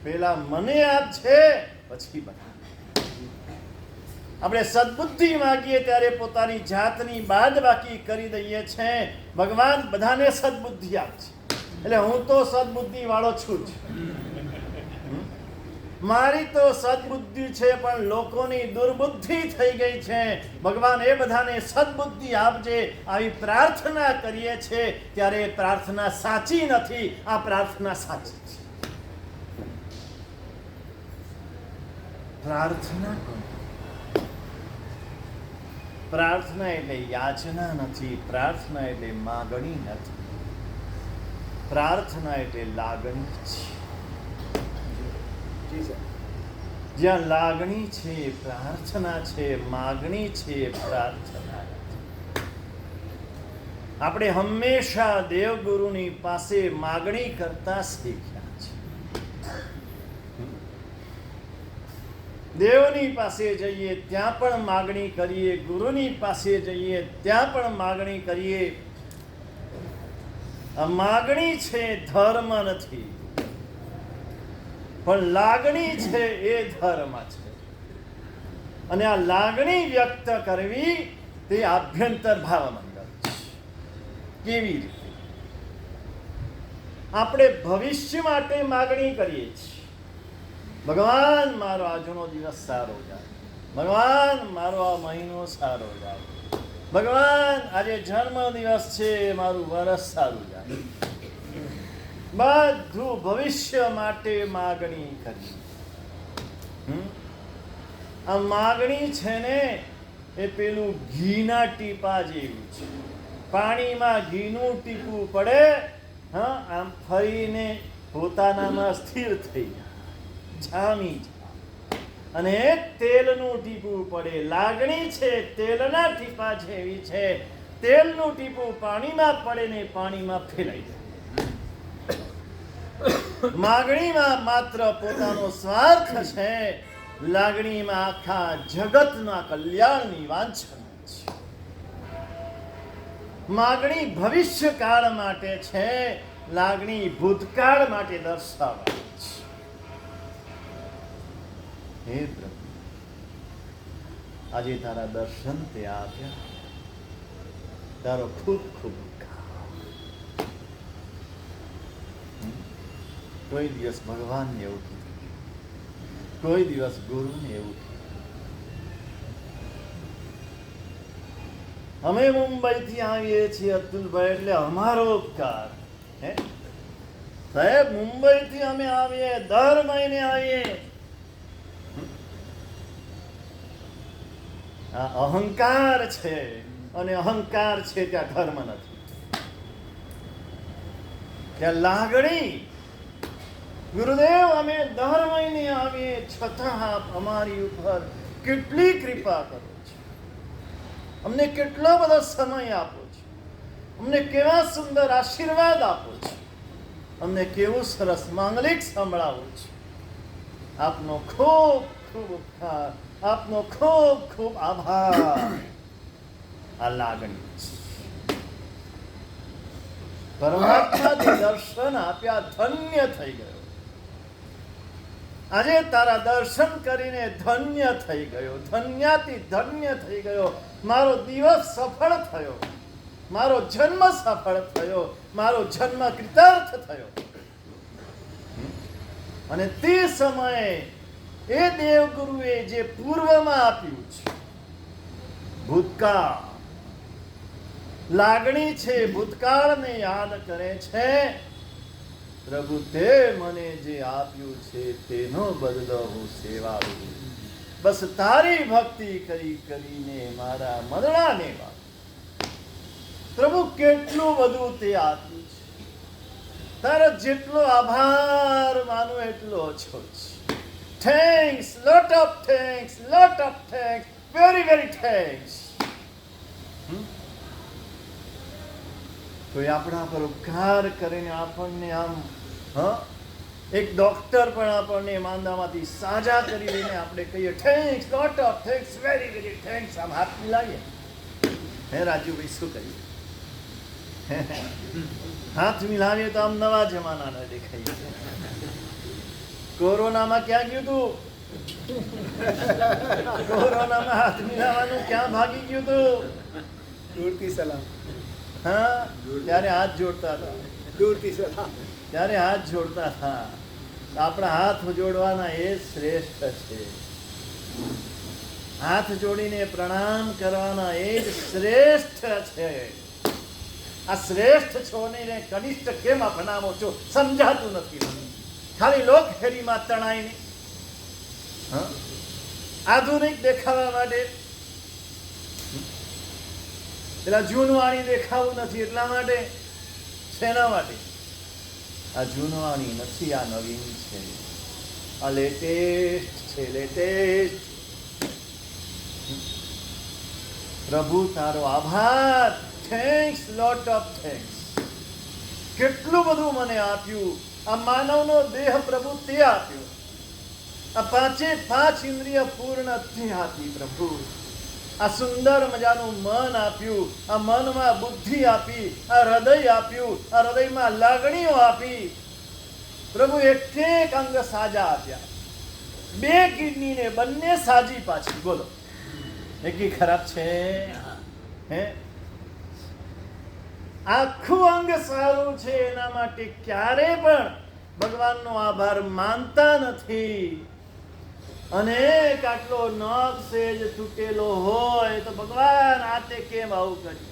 પેલા મને આપશે, પછી બધા. આપણે સદબુદ્ધિ માગીએ ત્યારે પોતાની જાતની બાદબાકી કરી દઈએ છે. ભગવાન બધાને સદબુદ્ધિ આપશે એટલે હું તો સદબુદ્ધિ વાળો છું જ. મારી તો સદબુદ્ધિ છે પણ લોકોની દુર્બુદ્ધિ થઈ ગઈ છે. ભગવાન એ બધાને સદબુદ્ધિ આપજે આવી પ્રાર્થના કરીએ છે ત્યારે એ પ્રાર્થના સાચી નથી, આ પ્રાર્થના સાચી છે. પ્રાર્થના પ્રાર્થના એટલે યાચના નથી, પ્રાર્થના એટલે માગણી નથી, પ્રાર્થના એટલે લાગણી છે. જ્યાં લાગણી છે પ્રાર્થના છે, માગણી છે પ્રાર્થના. આપણે હંમેશા દેવગુરુની પાસે માગણી કરતા શીખ્યા છે. દેવની પાસે જઈએ ત્યાં પણ માગણી કરીએ, ગુરુની પાસે જઈએ ત્યાં પણ માગણી કરીએ. આ માગણી છે ધર્મ નથી, પણ લાગણી છે એ ધર્મ છે. અને આ લાગણી વ્યક્ત કરવી તે આભ્યંતર ભાવ મંગળ છે. કેવી રીતે? આપણે ભવિષ્ય માટે માગણી કરીએ છીએ, ભગવાન મારો આજનો દિવસ સારો જાય, ભગવાન મારો આ મહિનો સારો જાય, ભગવાન આજે જન્મ દિવસ છે મારું વરસ સારું જાય. બધું ભવિષ્ય માટે માગણી કરી. આ માગણી છે ને એ પેલું ઘીના ટીપા જેવું છે. પાણીમાં ઘીનું ટીપું પડે, હા, આમ ફરીને પોતાનામાં સ્થિર થઈ જાય, જામી જાય. અને તેલનું ટીપું પડે, લાગણી છે તેલના ટીપા જેવી છે. તેલનું ટીપું પાણીમાં પડે ને પાણીમાં ફેલાઈ જાય. માગણીમાં માત્ર પોતાનો સ્વાર્થ છે, લાગણીમાં આખા જગતના કલ્યાણની વાંછના છે. માગણી ભવિષ્ય કાળ માટે છે, લાગણી ભૂતકાળ માટે દર્શાવવાની છે. હે પ્રભુ, આજે તારા દર્શન તે આપ્યા, તારો ખૂબ ખૂબ કોઈ દિવસ ભગવાનને એવું કીધું, કોઈ દિવસ ગુરુને એવું કીધું. અમે મુંબઈથી આવીએ છીએ અતુલભાઈ, એટલે અમારો ઉપકાર. હે સાહેબ, મુંબઈથી અમે આવીએ, દર મહિને આવીએ. આ અહંકાર છે, અને અહંકાર છે ત્યાં ધર્મ નથી, ત્યાં લાગણી. ગુરુદેવ, અમે દર મહિને આવીએ, છતાં આપ અમારી ઉપર કેટલી કૃપા કરો છો, અમને કેટલો બધો સમય આપો છો, અમને કેવા સુંદર આશીર્વાદ આપો છો, અમને કેવું સરસ માંગલિક સંભળાવો છો. આપનો ખૂબ ખૂબ ઉપકાર, આપનો ખૂબ ખૂબ આભાર. આ લાગણી છે. પરમાત્માથી દર્શન આપ્યા, ધન્ય થઈ ગયો. આજે તારા દર્શન કરીને ધન્ય થઈ ગયો, ધન્યાથી ધન્ય થઈ ગયો. મારો દિવસ સફળ થયો, મારો જન્મ સફળ થયો, મારો જન્મ કૃતાર્થ થયો. અને તે સમયે એ દેવગુરુએ જે પૂર્વમાં આપ્યું છે, ભૂતકાળ, લાગણી છે, ભૂતકાળને યાદ કરે છે. પ્રભુ, તે મને જે આપ્યું છે તેનો બદલો હું સેવા દઉં. બસ તારી ભક્તિ કરી કરીને મારા મરણાને વાત. પ્રભુ, કેટલું બધું તે આપ્યું છે, તારો જેટલો આભાર માનું એટલો ઓછો છે. Thanks, lot of thanks, lot of thanks, very very thanks. કોઈ આપણા પર ઉપકાર કરીને આપણને આમ, એક ડોક્ટર પણ આપણને માંદામાંથી સાજા કરી લઈને આપણે કહીએ thanks, lot of thanks, very very thanks, આમ હાથ મિલાવીએ. હે રાજુભાઈ, શું કરીએ? હાથ મિલાવીએ તો આમ નવા જમાનાના દેખાય. કોરોનામાં ક્યાં ગયું તું? કોરોનામાં હાથ મિલાવાનું ક્યાં ભાગી ગયું તું? દૂરથી સલામ. હા, ત્યારે હાથ જોડતા હતા, દૂરથી સલામ. ત્યારે હાથ જોડતા હતા. આપણા હાથ જોડવાના એ શ્રેષ્ઠ છે. હાથ જોડીને પ્રણામ કરવાના એ જ શ્રેષ્ઠ છે. આ શ્રેષ્ઠ છો ને કનિષ્ઠ કેમ અપનાવો છો સમજાતું નથી. ખાલી લોક હેરીમાં તણાઈને આધુનિક દેખાવા માટે, પેલા જૂનવાણી દેખાવું નથી એટલા માટે. શેના માટે? આ જૂનવાણી નથી, આ નવીન છે, આ લેટેસ્ટ છે, લેટેસ્ટ. પ્રભુ, તારો આભાર. Thanks, lot of thanks. કેટલું બધું મને આપ્યું. આ માનવનો દેહ પ્રભુ તે આપ્યો. આ પાંચે પાંચ ઇન્દ્રિય પૂર્ણ તે આપી પ્રભુ. આ સુંદર મજાનું મન આપ્યું, આ મનમાં બુદ્ધિ આપી, આ હૃદય આપ્યું, આ હૃદયમાં લાગણીઓ આપી. પ્રભુ એક એક અંગ સાજા આપ્યા. 2 કિડનીને બંને સાજી પાછી. બોલો, એકી ખરાબ છે? હે, આખું અંગ સારું છે એના માટે ક્યારે પણ ભગવાનનો આભાર માનતા નથી. અને આટલો નખ સેજ તૂટેલો હોય તો ભગવાન આ તે કેમ આવું કર્યું?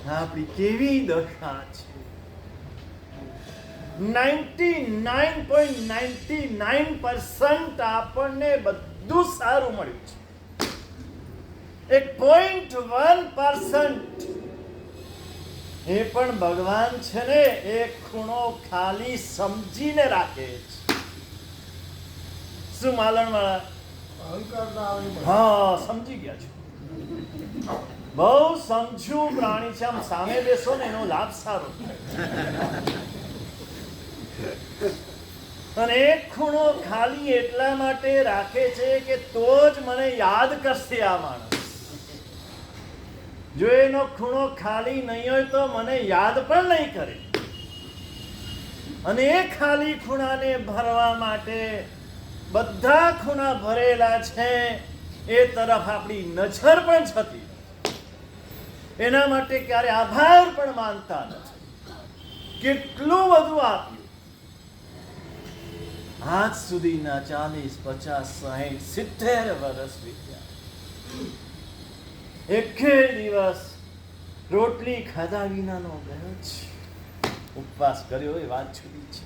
આપણી કેવી દશા છે. 99.99% આપણને બધું સારું મળ્યું છે. એક 0.1% એ પણ ભગવાન છે ને એક ખૂણો ખાલી સમજીને રાખે છે. શું માલણવાળા? હા, સમજી ગયા છો. બહુ સમજુ પ્રાણી છે. આમ સામે બેસો ને એનો લાભ સારો થાય. અને એક ખૂણો ખાલી એટલા માટે રાખે છે કે તો જ મને યાદ કરશે આ માણસ. જો એનો ખૂણો ખાલી નહીં હોય તો મને યાદ પણ નહીં કરે. અને એ ખાલી ખૂણાને ભરવા માટે બધા ખૂણા ભરેલા છે એ તરફ આપણી નજર પણ જતી. એના માટે ક્યારે આભાર પણ માનતા નથી. કેટલું બધું આપ્યું. આજ સુધીના 40, 50, 60, 70 વર્ષ વીત્યા. એકે દિવસ રોટલી ખાધા વિનાનો ગયો છે. ઉપવાસ કર્યો એ વાત જુદી છે.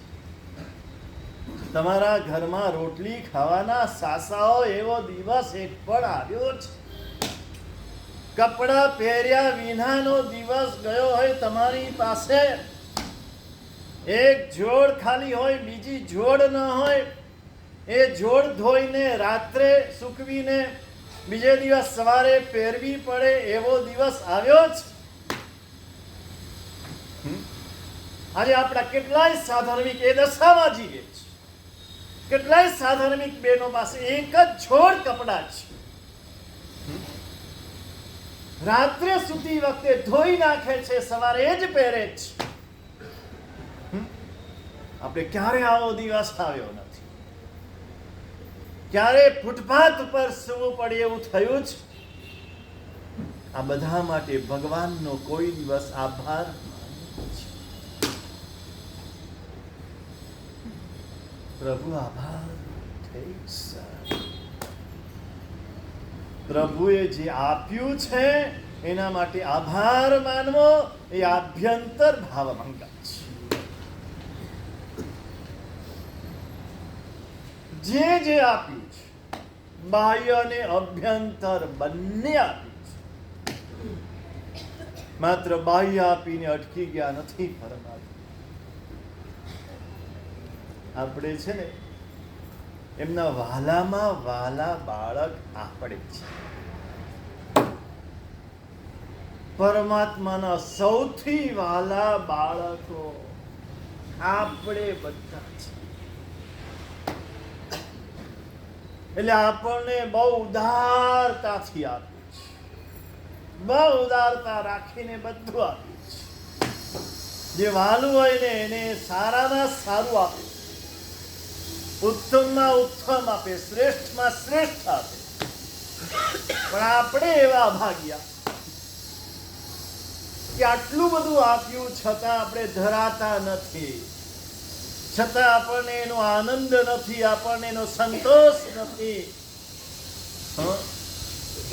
તમારા ઘરમાં રોટલી ખાવાના સાસાઓ એવો દિવસ એક પણ આવ્યો છે? કપડા પહેર્યા વિનાનો દિવસ ગયો હોય તમારી પાસે? એક જોડ ખાલી હોય, બીજી જોડ ન હોય. એ જોડ ધોઈને રાત્રે સૂકવીને બીજે દિવસ સવારે પહેરવી પડે એવો દિવસ આવ્યો છે? આજે આપણા કેટલાય સાધર્મિક એ દશામાં જીવે છે. કેટલાય સાધર્મિક બહેનો પાસે એક જ જોડ કપડા છે. રાત્રે સૂતી વખતે ધોઈ નાખે છે, સવારે એ જ પહેરે છે. આપણે ક્યારે આવો દિવસ આવ્યો નથી. ક્યારે ફૂટપાથ ઉપર સૂવું પડે એવું થયું છે? આ બધા માટે ભગવાનનો કોઈ દિવસ આભાર પ્રભુ આભાર. પ્રભુએ જે આપ્યું છે એના માટે આભાર માનવો એ આભ્યંતર ભાવ મંગલ છે. જે આપ્યું છે બાહ્ય અને અભ્યંતર બંને આપ્યું છે. માત્ર બાહ્ય આપીને અટકી ગયા નથી. આપણે છે ને એમના વાલામાં વાલા બાળક આપણે છે. પરમાત્માના સૌથી વાલા બાળકો આપણે બધા છે. એટલે આપણને બહુ ઉદારતાથી આપ્યું છે. બહુ ઉદારતા રાખીને બધું આપ્યું છે. જે વાલું હોય ને એને સારામાં સારું આપે, ઉત્તમમાં ઉત્તમ આપે, શ્રેષ્ઠમાં શ્રેષ્ઠ આપે. પણ આપણે એવા ભાગ્યા કે આટલું બધું આપ્યું છતાં આપણે ધરાતા નથી. છતાં આપણને એનો આનંદ નથી, આપણને એનો સંતોષ નથી.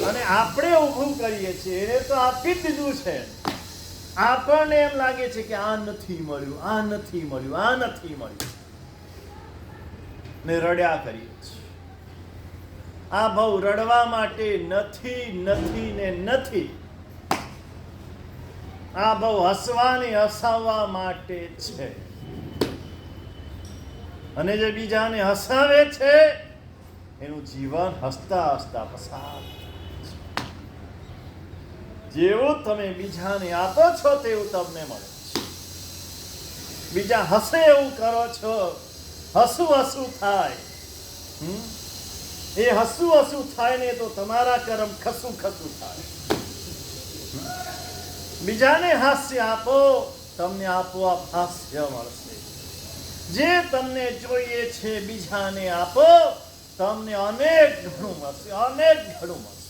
અને આપણે ઊભું કરીએ છીએ. એને તો આપી જ દીધું છે. આપણને એમ લાગે છે કે આ નથી મળ્યું, આ નથી મળ્યું, આ નથી મળ્યું, ને રડ્યા કરીએ છીએ. આ બહુ રડવા માટે નથી, નથી ને નથી. આ બહુ હસવાને હસાવવા માટે છે. અને જે બીજાને હસાવે છે એનું જીવન હસતા હસતા પસાર. જેવું તમે બીજાને આપો છો તેવું તમને મળે છે. બીજા હસે એવું કરો છો, હસું હસું થાય. એ હસું હસું થાય ને તો તમારા કર્મ ખસું ખસું થાય. બીજાને હાસ્ય આપો, તમને આપોઆપ હાસ્ય મળશે. જે તમને જોઈએ છે બીજાને આપો, તમને અનેક ઘણું મળશે, અનેક ઘણું મળશે.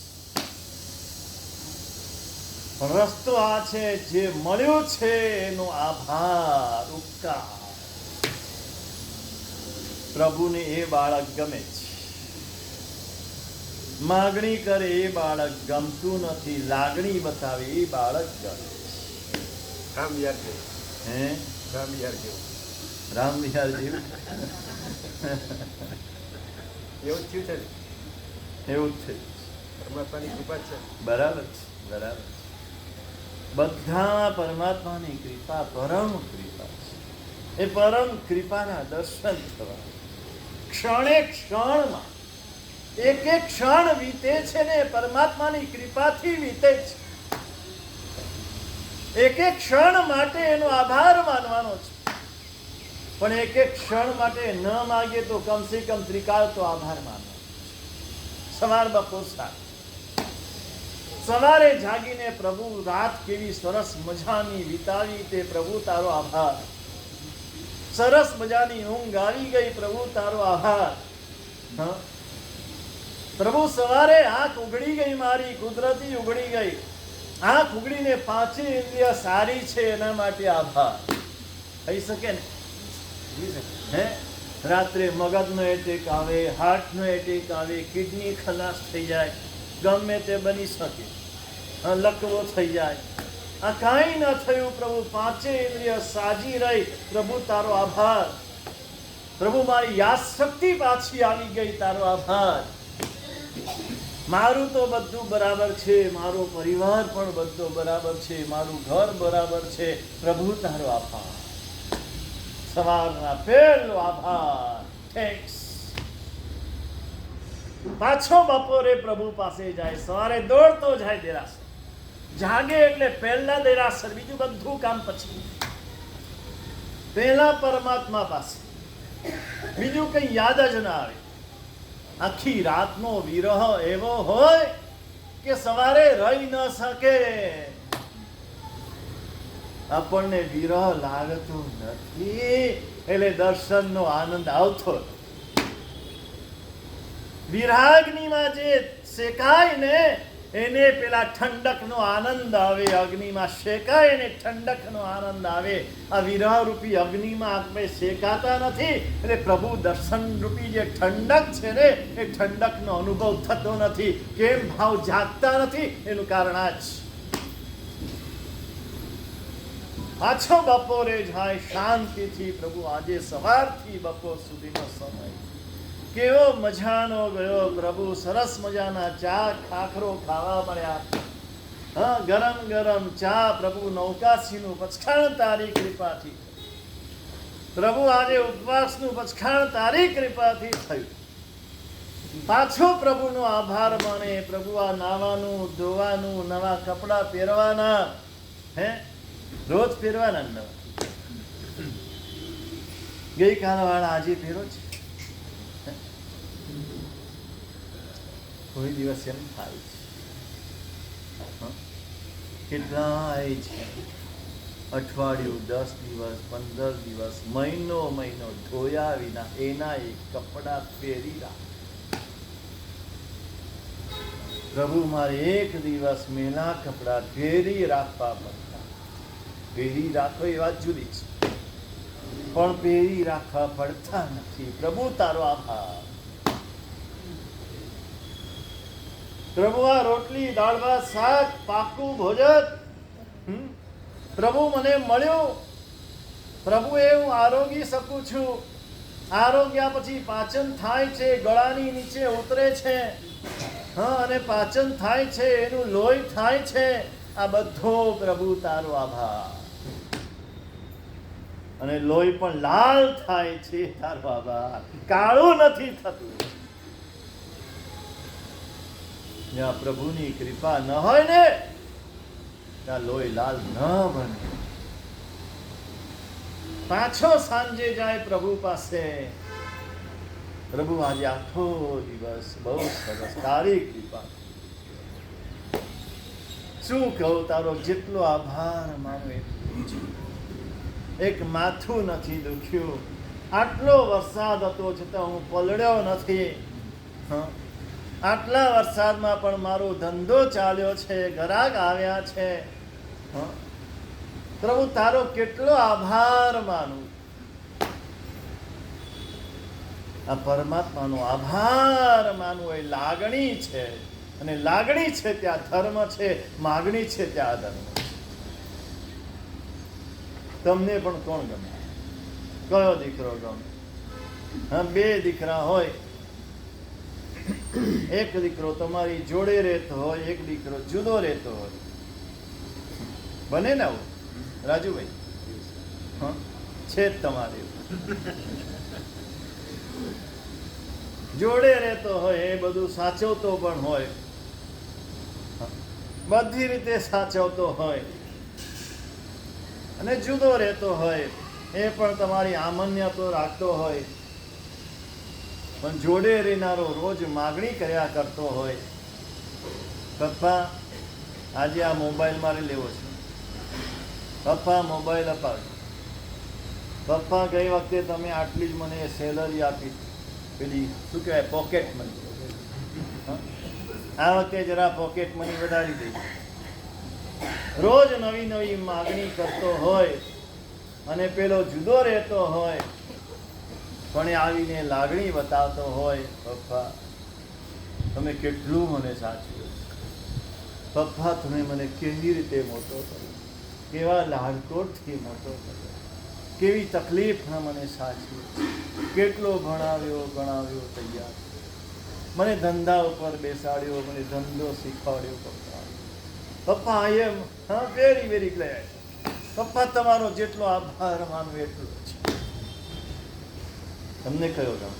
પણ રસ્તો આ છે, જે મળ્યું છે એનો આભાર, ઉપકાર. પ્રભુને એ બાળક ગમે છે. માગણી કરે એ બાળક ગમતું નથી, લાગણી બતાવે એ બાળક ગમે છે. રામ વિહાર જેવું. હે? રામ વિહાર જેવું. રામ વિહાર જેવું એવું જ થયું છે ને. એવું જ છે. પરમાત્માની કૃપા જ છે. બરાબર છે, બરાબર છે. બધા પરમાત્માની કૃપા, પરમ કૃપા છે. એ પરમ કૃપાના દર્શન થવા ક્ષણે ક્ષણમાં એક એક ક્ષણ વીતે છે ને પરમાત્માની કૃપાથી વીતે છે. એક એક ક્ષણ માટે એનો આભાર માનવાનો છે. પણ એક એક ક્ષણ માટે ન માગે તો કમસે કમ ત્રિકાળ તો આભાર માનવાનો. સવાર બપોર સાંજ. સવારે જાગીને પ્રભુ રાત કેવી સરસ મજાની વિતાવી, તે પ્રભુ તારો આભાર. સરસ મજાની ઊંઘ આવી ગઈ, પ્રભુ તારો આભાર. પ્રભુ સવારે આંખ ઉઘડી ગઈ, મારી કુદરતી ઉઘડી ગઈ. આંખ ઉઘડીને પાંચે ઇન્દ્રિય સારી છે એના માટે આભાર. થઈ શકે ને? હે? રાત્રે મગજનો એટેક આવે, હાર્ટનો એટેક આવે, કિડની ખલાસ થઈ જાય, ગમે તે બની શકે, લકવો થઈ જાય. આ કાંઈ ન થયું પ્રભુ, પાંચે ઇન્દ્રિય સાજી રહી, પ્રભુ તારો આભાર. પ્રભુ મારી યાદ શક્તિ પાછી આવી ગઈ, તારો આભાર. મારું તો બધું બરાબર છે, મારો પરિવાર પણ બધો બરાબર છે, મારું ઘર બરાબર છે, પ્રભુ તારો આભાર. સવારના પહેલો આભાર, થેન્ક્સ. પાછો બપોરે પ્રભુ પાસે જાય, સવારે દોડતો જાય દેરાસર. જાગે એટલે પહેલા દેરાસર, બીજું બધું કામ પછી. પહેલા પરમાત્મા પાસે, બીજું કઈ યાદ જ ના આવે. આખી રાતનો વિરહ એવો હોય કે સવારે રહી ન શકે. આપણને વિરહ લાગતો નથી એટલે દર્શનનો આનંદ આવતો. વિરાગ્નિમાં જે શેકાય ને એને પેલા ઠંડકનો આનંદ આવે. અગ્નિમાં શેકાય એને ઠંડકનો આનંદ આવે. આ વિરહ રૂપી અગ્નિમાં આપણે શેકાતા નથી એટલે પ્રભુ દર્શન રૂપી જે ઠંડક છે ને એ ઠંડકનો અનુભવ થતો નથી. કેમ ભાવ જાગતા નથી? એનું કારણ આ જ. પાછો બપોરે જાય શાંતિથી. પ્રભુ આજે સવારથી બપોર સુધીનો સમય કેવો મજાનો ગયો. પ્રભુ સરસ મજાના ચા ખાખરો ખાવા મળ્યા. હા, ગરમ ગરમ ચા. પ્રભુ નૌકાસીનું પચખાણ તારી કૃપાથી. પ્રભુ આજે ઉપવાસનું પચખાણ તારી કૃપાથી થયું. પાછો પ્રભુનો આભાર માને. પ્રભુ આ નાવાનું, ધોવાનું, નવા કપડાં પહેરવાના, હે રોજ પહેરવાના નવા. ગઈકાલ વાળા આજે પહેરો છે. કોઈ દિવસ એમ થાય છે. કેટલાય છે અઠવાડિયું, 10 દિવસ, 15 દિવસ, મહિનો ધોયા વિના એના એક કપડા પહેરી રાખ. પ્રભુ મારે એક દિવસ મેલા કપડા પહેરી રાખવા પડતા. પહેરી રાખો એ વાત જુદી છે, પણ પહેરી રાખવા પડતા નથી. પ્રભુ તારો આભાર. પ્રભુ આ રોટલી, દાળ ભાત, શાક, પાકું ભોજન પ્રભુ મને મળ્યું. પ્રભુ એ હું આરોગી શકું છું. આરોગ્યા પછી પાચન થાય છે, ગળાની નીચે ઉતરે છે, હા, અને પાચન થાય છે, એનું લોહી થાય છે. આ બધો પ્રભુ તારો આભાર. અને લોહી પણ લાલ થાય છે, તારો આભાર. કાળું નથી થતું. જ્યાં પ્રભુની કૃપા ન હોય ને ત્યાં લોહી લાલ ન બને. પાછો સાંજે જાય પ્રભુ પાસે. પ્રભુ આજે આખો દિવસ બહુ સરસ, તારી કૃપા. શું કહું, તારો જેટલો આભાર માનું એટલું છે. એક માથું નથી દુખ્યું. આટલો વરસાદ હતો છતાં હું પલળ્યો નથી. આટલા વરસાદમાં પણ મારો ધંધો ચાલ્યો છે, ગ્રાહક આવ્યા છે. પ્રભુ તારો કેટલો આભાર માનું. આ પરમાત્માનો આભાર માનવો એ લાગણી છે, અને લાગણી છે ત્યાં ધર્મ છે, માગણી છે ત્યાં અધર્મ છે. તમને પણ કોણ ગમે? કયો દીકરો ગમે? હા, બે દીકરા હોય, એક દીકરો તમારી જોડે રહેતો હોય, એક દીકરો જુદો રહેતો હોય, બને ને આવું? રાજુભાઈ છે જ તમારી જોડે રહેતો હોય એ બધું સાચવતો પણ હોય, બધી રીતે સાચવતો હોય, અને જુદો રહેતો હોય એ પણ તમારી આમન્ય તો રાખતો હોય, પણ જોડે રહેનારો રોજ માગણી કર્યા કરતો હોય, પપ્પા આજે આ મોબાઈલ મારે લેવો છે, પપ્પા મોબાઈલ અપાવ્યો, પપ્પા ગઈ વખતે તમે આટલી જ મને સેલરી આપી, પેલી શું કહેવાય પોકેટ મની, આ વખતે જરા પોકેટ મની વધારી દઈ. રોજ નવી નવી માગણી કરતો હોય અને પેલો જુદો રહેતો હોય, પણ એ આવીને લાગણી બતાવતો હોય, પપ્પા તમે કેટલું મને સાચવ્યું, પપ્પા તમે મને કેવી રીતે મોટો કર્યો, કેવા લાડકોટથી મોટો કર્યો, કેવી તકલીફમાં મને સાચવ્યો, કેટલો ભણાવ્યો ગણાવ્યો તૈયાર, મને ધંધા ઉપર બેસાડ્યો, મને ધંધો શીખવાડ્યો. પપ્પા આઈ એમ વેરી વેરી ગ્લેડ. પપ્પા તમારો જેટલો આભાર માનું એટલો છે. તમને કયો ગમે?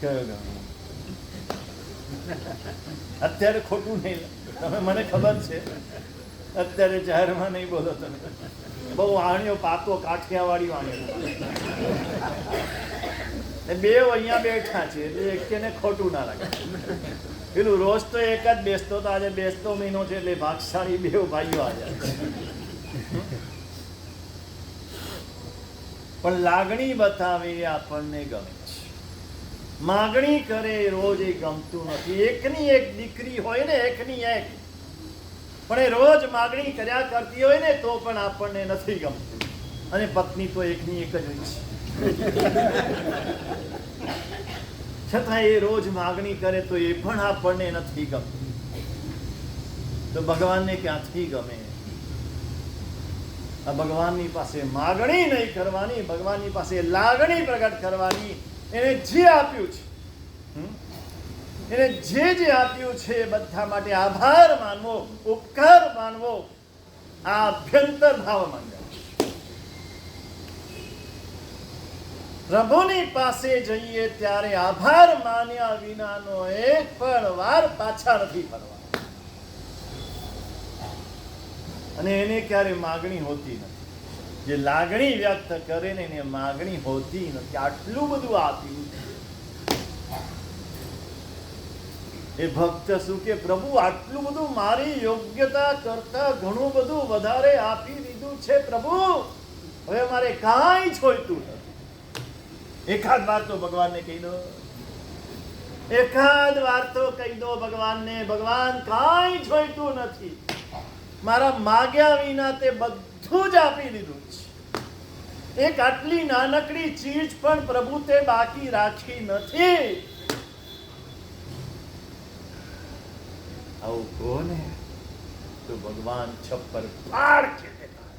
કયો ગમે? અત્યારે ખોટું નહીં, તમે મને ખબર છે અત્યારે જાહેરમાં નહીં બોલો, તમે બહુ વાણીઓ પાકો કાઠિયાવાડી વાણીઓ, બે અહીંયા બેઠા છે એટલે એકને ખોટું ના લાગે. પેલું રોજ તો એક જ બેસતો, તો આજે બેસતો મહિનો છે એટલે ભાગશાળી બે ભાઈઓ આવ્યા. પણ લાગણી બતાવે એ આપણને ગમે છે. માગણી કરે રોજ એ ગમતું નથી. એકની એક દીકરી હોય ને, એકની એક, પણ એ રોજ માગણી કર્યા કરતી હોય ને તો પણ આપણને નથી ગમતું. અને પત્ની તો એકની એક જ હોય છે, છતાં એ રોજ માગણી કરે તો એ પણ આપણને નથી ગમતું. તો ભગવાનને ક્યાંથી ગમે? આ ભગવાનની પાસે માગણી નહીં કરવાની, ભગવાનની પાસે લાગણી પ્રગટ કરવાની. એને જે આપ્યું છે, એને જે આપ્યું છે એ બધા માટે આભાર માનવો, ઉપકાર માનવો, આ અભ્યંતર ભાવ માંગે. પ્રભુની પાસે જઈએ ત્યારે આભાર માન્યા વિનાનો એક પણ વાર પાછા નથી ફરવા. અને એને ક્યારે માગણી હોતી નથી. જે લાગણી વ્યક્ત કરે ને એને માગણી હોતી નથી. આટલું બધું આપ્યું એ ભક્ત શું કે, પ્રભુ આટલું બધું મારી યોગ્યતા કરતા ઘણું બધું વધારે આપી દીધું છે પ્રભુ, હવે મારે કાંઈ જોઈતું નથી. એકાદ વાર તો ભગવાનને કહી દો, એકાદ વાર તો કહી દો ભગવાનને, ભગવાન કાંઈ જોઈતું નથી, મારા માગ્યા વિના તે બધું જ આપી દીધું છે. એક આટલી નાનકડી ચીજ પણ પ્રભુ તે બાકી રાખી નથી. આવું કોને તો ભગવાન છપ્પર ફાડ કે દેતા,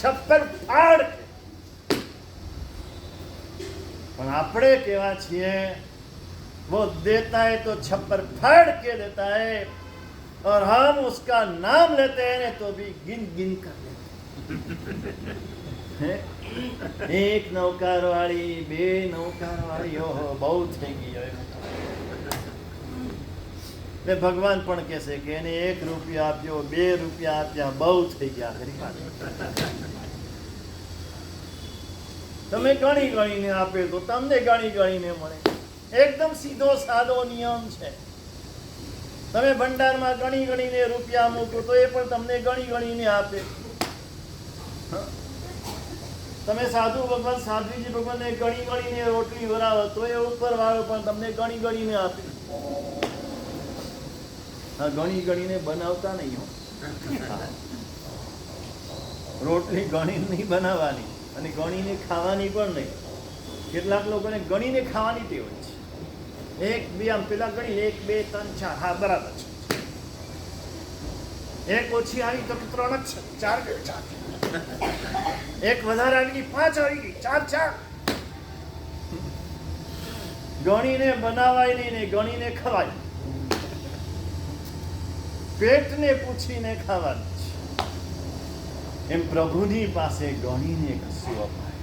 છપ્પર ફાડ. પણ આપણે કેવા છીએ, वो देता है तो छप्पर फाड़ के देता है, और हम उसका नाम लेते हैं तो भी गिन गिन कर लेते हैं. एक नौकार वाली, बे नौकार वाली, ओहो બહુ થઈ ગઈ હવે. ભગવાન પણ કહેશે કે એને 1 રૂપિયા આપ્યો, 2 રૂપિયા આપ્યા, બહુ થઈ ગયા. તમે ગણી ગણીને આપે તો તમને ગણી ગણીને મળે. એકદમ સીધો સાદો નિયમ છે. તમે ભંડારમાં ગણી ગણીને રૂપિયા મૂકો તો એ પણ તમને ગણી ગણીને આપે. તમે સાધુ ભગવાન સાધ્વીજી ભગવાનને ગણી ગણીને રોટલી ભરાવો તો એ ઉપરવાળો પણ તમને ગણી ગણીને આપે. હા, ગણી ગણીને બનાવતા નહીં હો. રોટલી ગણીને નહીં બનાવવાની અને ગણીને ખાવાની પણ નહીં. કેટલાક લોકોને ગણીને ખાવાની ટેવ હોય છે. 1 2 આમ પેલા ગણી 1 2 3 4 હા બરાબર છે. એક ઓછી આવી તો 3 જ છે, 4 ગઈ 4. એક વધારે આવી ગઈ 5 આવી ગઈ 4 4. ગણીને બનાવાય નહીં ને ગણીને ખવાય. પેટને પૂછીને ખાવાનું છે. એમ પ્રભુની પાસે ગણીને કશું અપાય,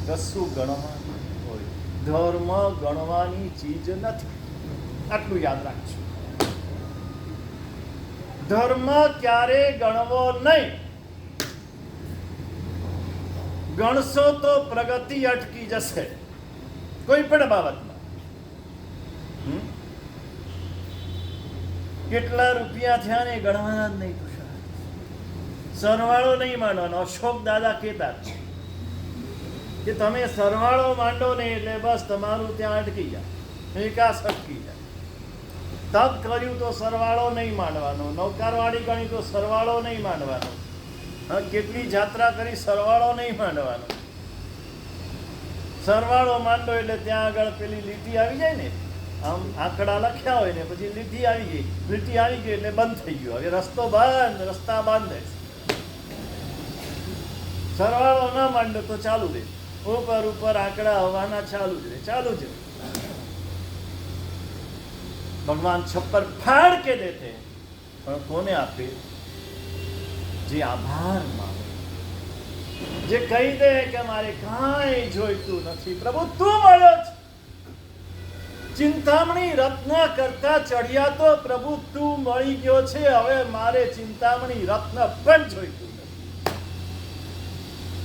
કશું ગણવાનું હોય. ધર્મ ગણવાની ચીજ નથી, આટલું યાદ રાખજો. ધર્મ ક્યારે ગણવો નહીં. ગણશો તો પ્રગતિ અટકી જશે કોઈ પણ બાબતમાં. કેટલા રૂપિયા થયા ને ગણવાના જ નહીં. સરવાળો નહીં માંડવાનો. અશોક દાદા કહેતા કે તમે સરવાળો માંડો ને એટલે બસ તમારું ત્યાં અટકી જાય, વિકાસ અટકી જાય. તપ કર્યું તો સરવાળો નહીં માંડવાનો. નૌકારવાળી ગણી તો સરવાળો નહીં માંડવાનો. કેટલી જાત્રા કરી સરવાળો નહીં માંડવાનો. સરવાળો માંડો એટલે ત્યાં આગળ પેલી લીટી આવી જાય ને, આમ આંકડા લખ્યા હોય ને પછી લીટી આવી ગઈ એટલે બંધ થઈ ગયું. હવે રસ્તો બંધ, રસ્તા બંધ. સરવાળો ના માંડો તો ચાલુ રહે. ઉપર આંકડા આવવાના ચાલુ જ રહે. ભગવાન છપ્પર ફાડ કે દેતે, પણ કોને આપે? જે આભાર માને, જે કહી દે કે મારે કાંઈ જોઈતું નથી, પ્રભુ તું મળ્યો છે. ચિંતામણી રત્ન કરતા ચડિયા તો પ્રભુ તું મળી ગયો છે. હવે મારે ચિંતામણી રત્ન પણ જોઈતું નથી.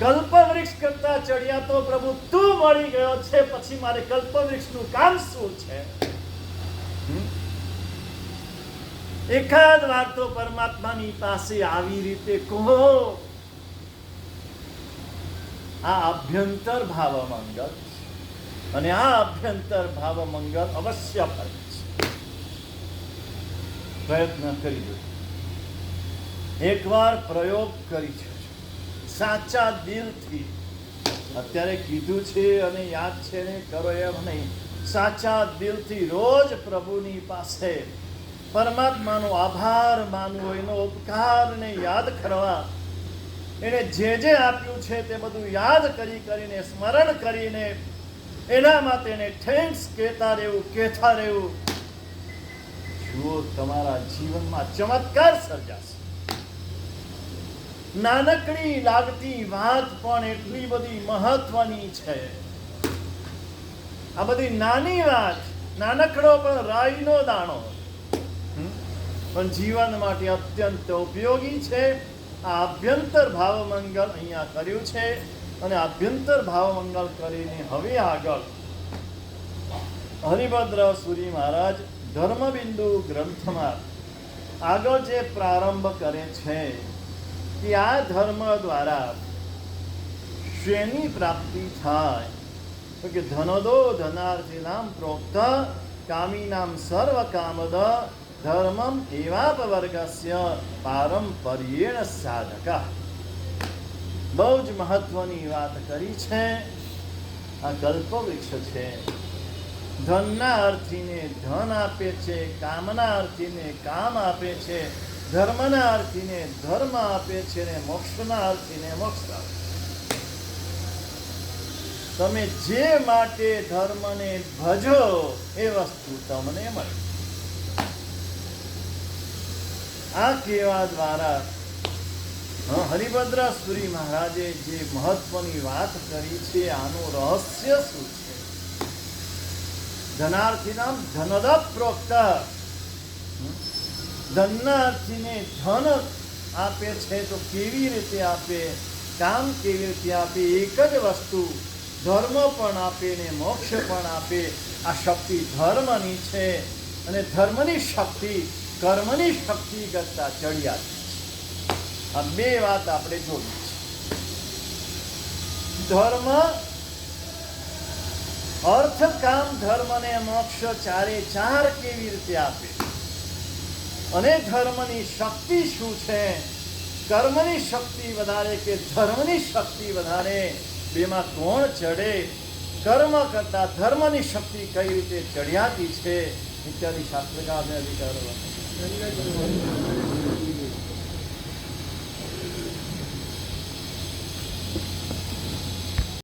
કલ્પવૃક્ષ કરતા ચડિયા તો પ્રભુ તું મળી ગયો છે. પછી મારે કલ્પવૃક્ષનું કામ શું છે? એકાદ વાર તો પરમાત્માની પાસે આવી રીતે કહો. આ અભ્યંતર ભાવ મંગલ, અને આ અભ્યંતર ભાવ મંગલ અવશ્ય ફળે છે. પ્રયત્ન કરી દો. એકવાર પ્રયોગ કરી છે સાચા દિલથી. અત્યારે કીધું છે અને યાદ છે ને કરો એમ નહીં. સાચા દિલથી રોજ પ્રભુની પાસે પરમાત્માનો આભાર માનવો, એનો ઉપકારને યાદ કરવા, એને જે જે આપ્યું છે તે બધું યાદ કરીને સ્મરણ કરીને એના માટે એને થેન્ક્સ કહેતા રહેવું. જુઓ તમારા જીવનમાં ચમત્કાર સર્જાશે. નાનકડી લાગતી વાત પણ એટલી બધી મહત્વની છે. આ બધી નાની વાત, નાનકડો પણ રાઈનો દાણો પણ જીવન માટે અત્યંત ઉપયોગી છે. આ અભ્યંતર ભાવ મંગલ અહીંયા કર્યું છે. અને અભ્યંતર ભાવ મંગલ કરીને હવે આગળ હરિભદ્ર સુરી મહારાજ ધર્મબિંદુ ગ્રંથમાં આગળ જે પ્રારંભ કરે છે કે આ ધર્મ દ્વારા શેની પ્રાપ્તિ થાય? તો કે ધનદો ધનાર્થિનામ પ્રોક્ત કામીનામ સર્વ કામદ ધર્મમ એવાપવર્ગસ્ય પારંપર્યેણ સાધક. બહુ જ મહત્વની વાત કરી છે. આ કલ્પવૃક્ષ છે. ધનના અર્થીને ધન આપે છે, કામના અર્થીને કામ આપે છે, ધર્મના અર્થીને ધર્મ આપે છે, ને મોક્ષના અર્થીને મોક્ષ આપે. તમે જે માટે ધર્મને ભજો એ વસ્તુ તમને મળે. આ કહેવા દ્વારા હરિભદ્ર સુરી મહારાજે જે મહત્વની વાત કરી છે, આનું રહસ્ય શું છે? ધનાર્થીનામ ધનદ પ્રોક્ત. ધનના અર્થીને ધન આપે છે તો કેવી રીતે આપે? કામ કેવી રીતે આપે, એક જ વસ્તુ ધર્મ પણ આપે ને મોક્ષ પણ આપે. આ શક્તિ ધર્મની છે અને ધર્મની શક્તિ કર્મની શક્તિ કરતા ચડિયાતી છે. આ બે વાત આપણે જોઈ છે. ધર્મ અર્થ કામ ધર્મ ને મોક્ષ ચારે ચાર કેવી રીતે આપે અને ધર્મની શક્તિ શું છે, કર્મની શક્તિ વધારે કે ધર્મની શક્તિ વધારે, બેમાં કોણ ચડે, કર્મ કરતા ધર્મની શક્તિ કઈ રીતે ચડિયાતી છે ઇત્યાદિ શાસ્ત્રકાર ને અધિકાર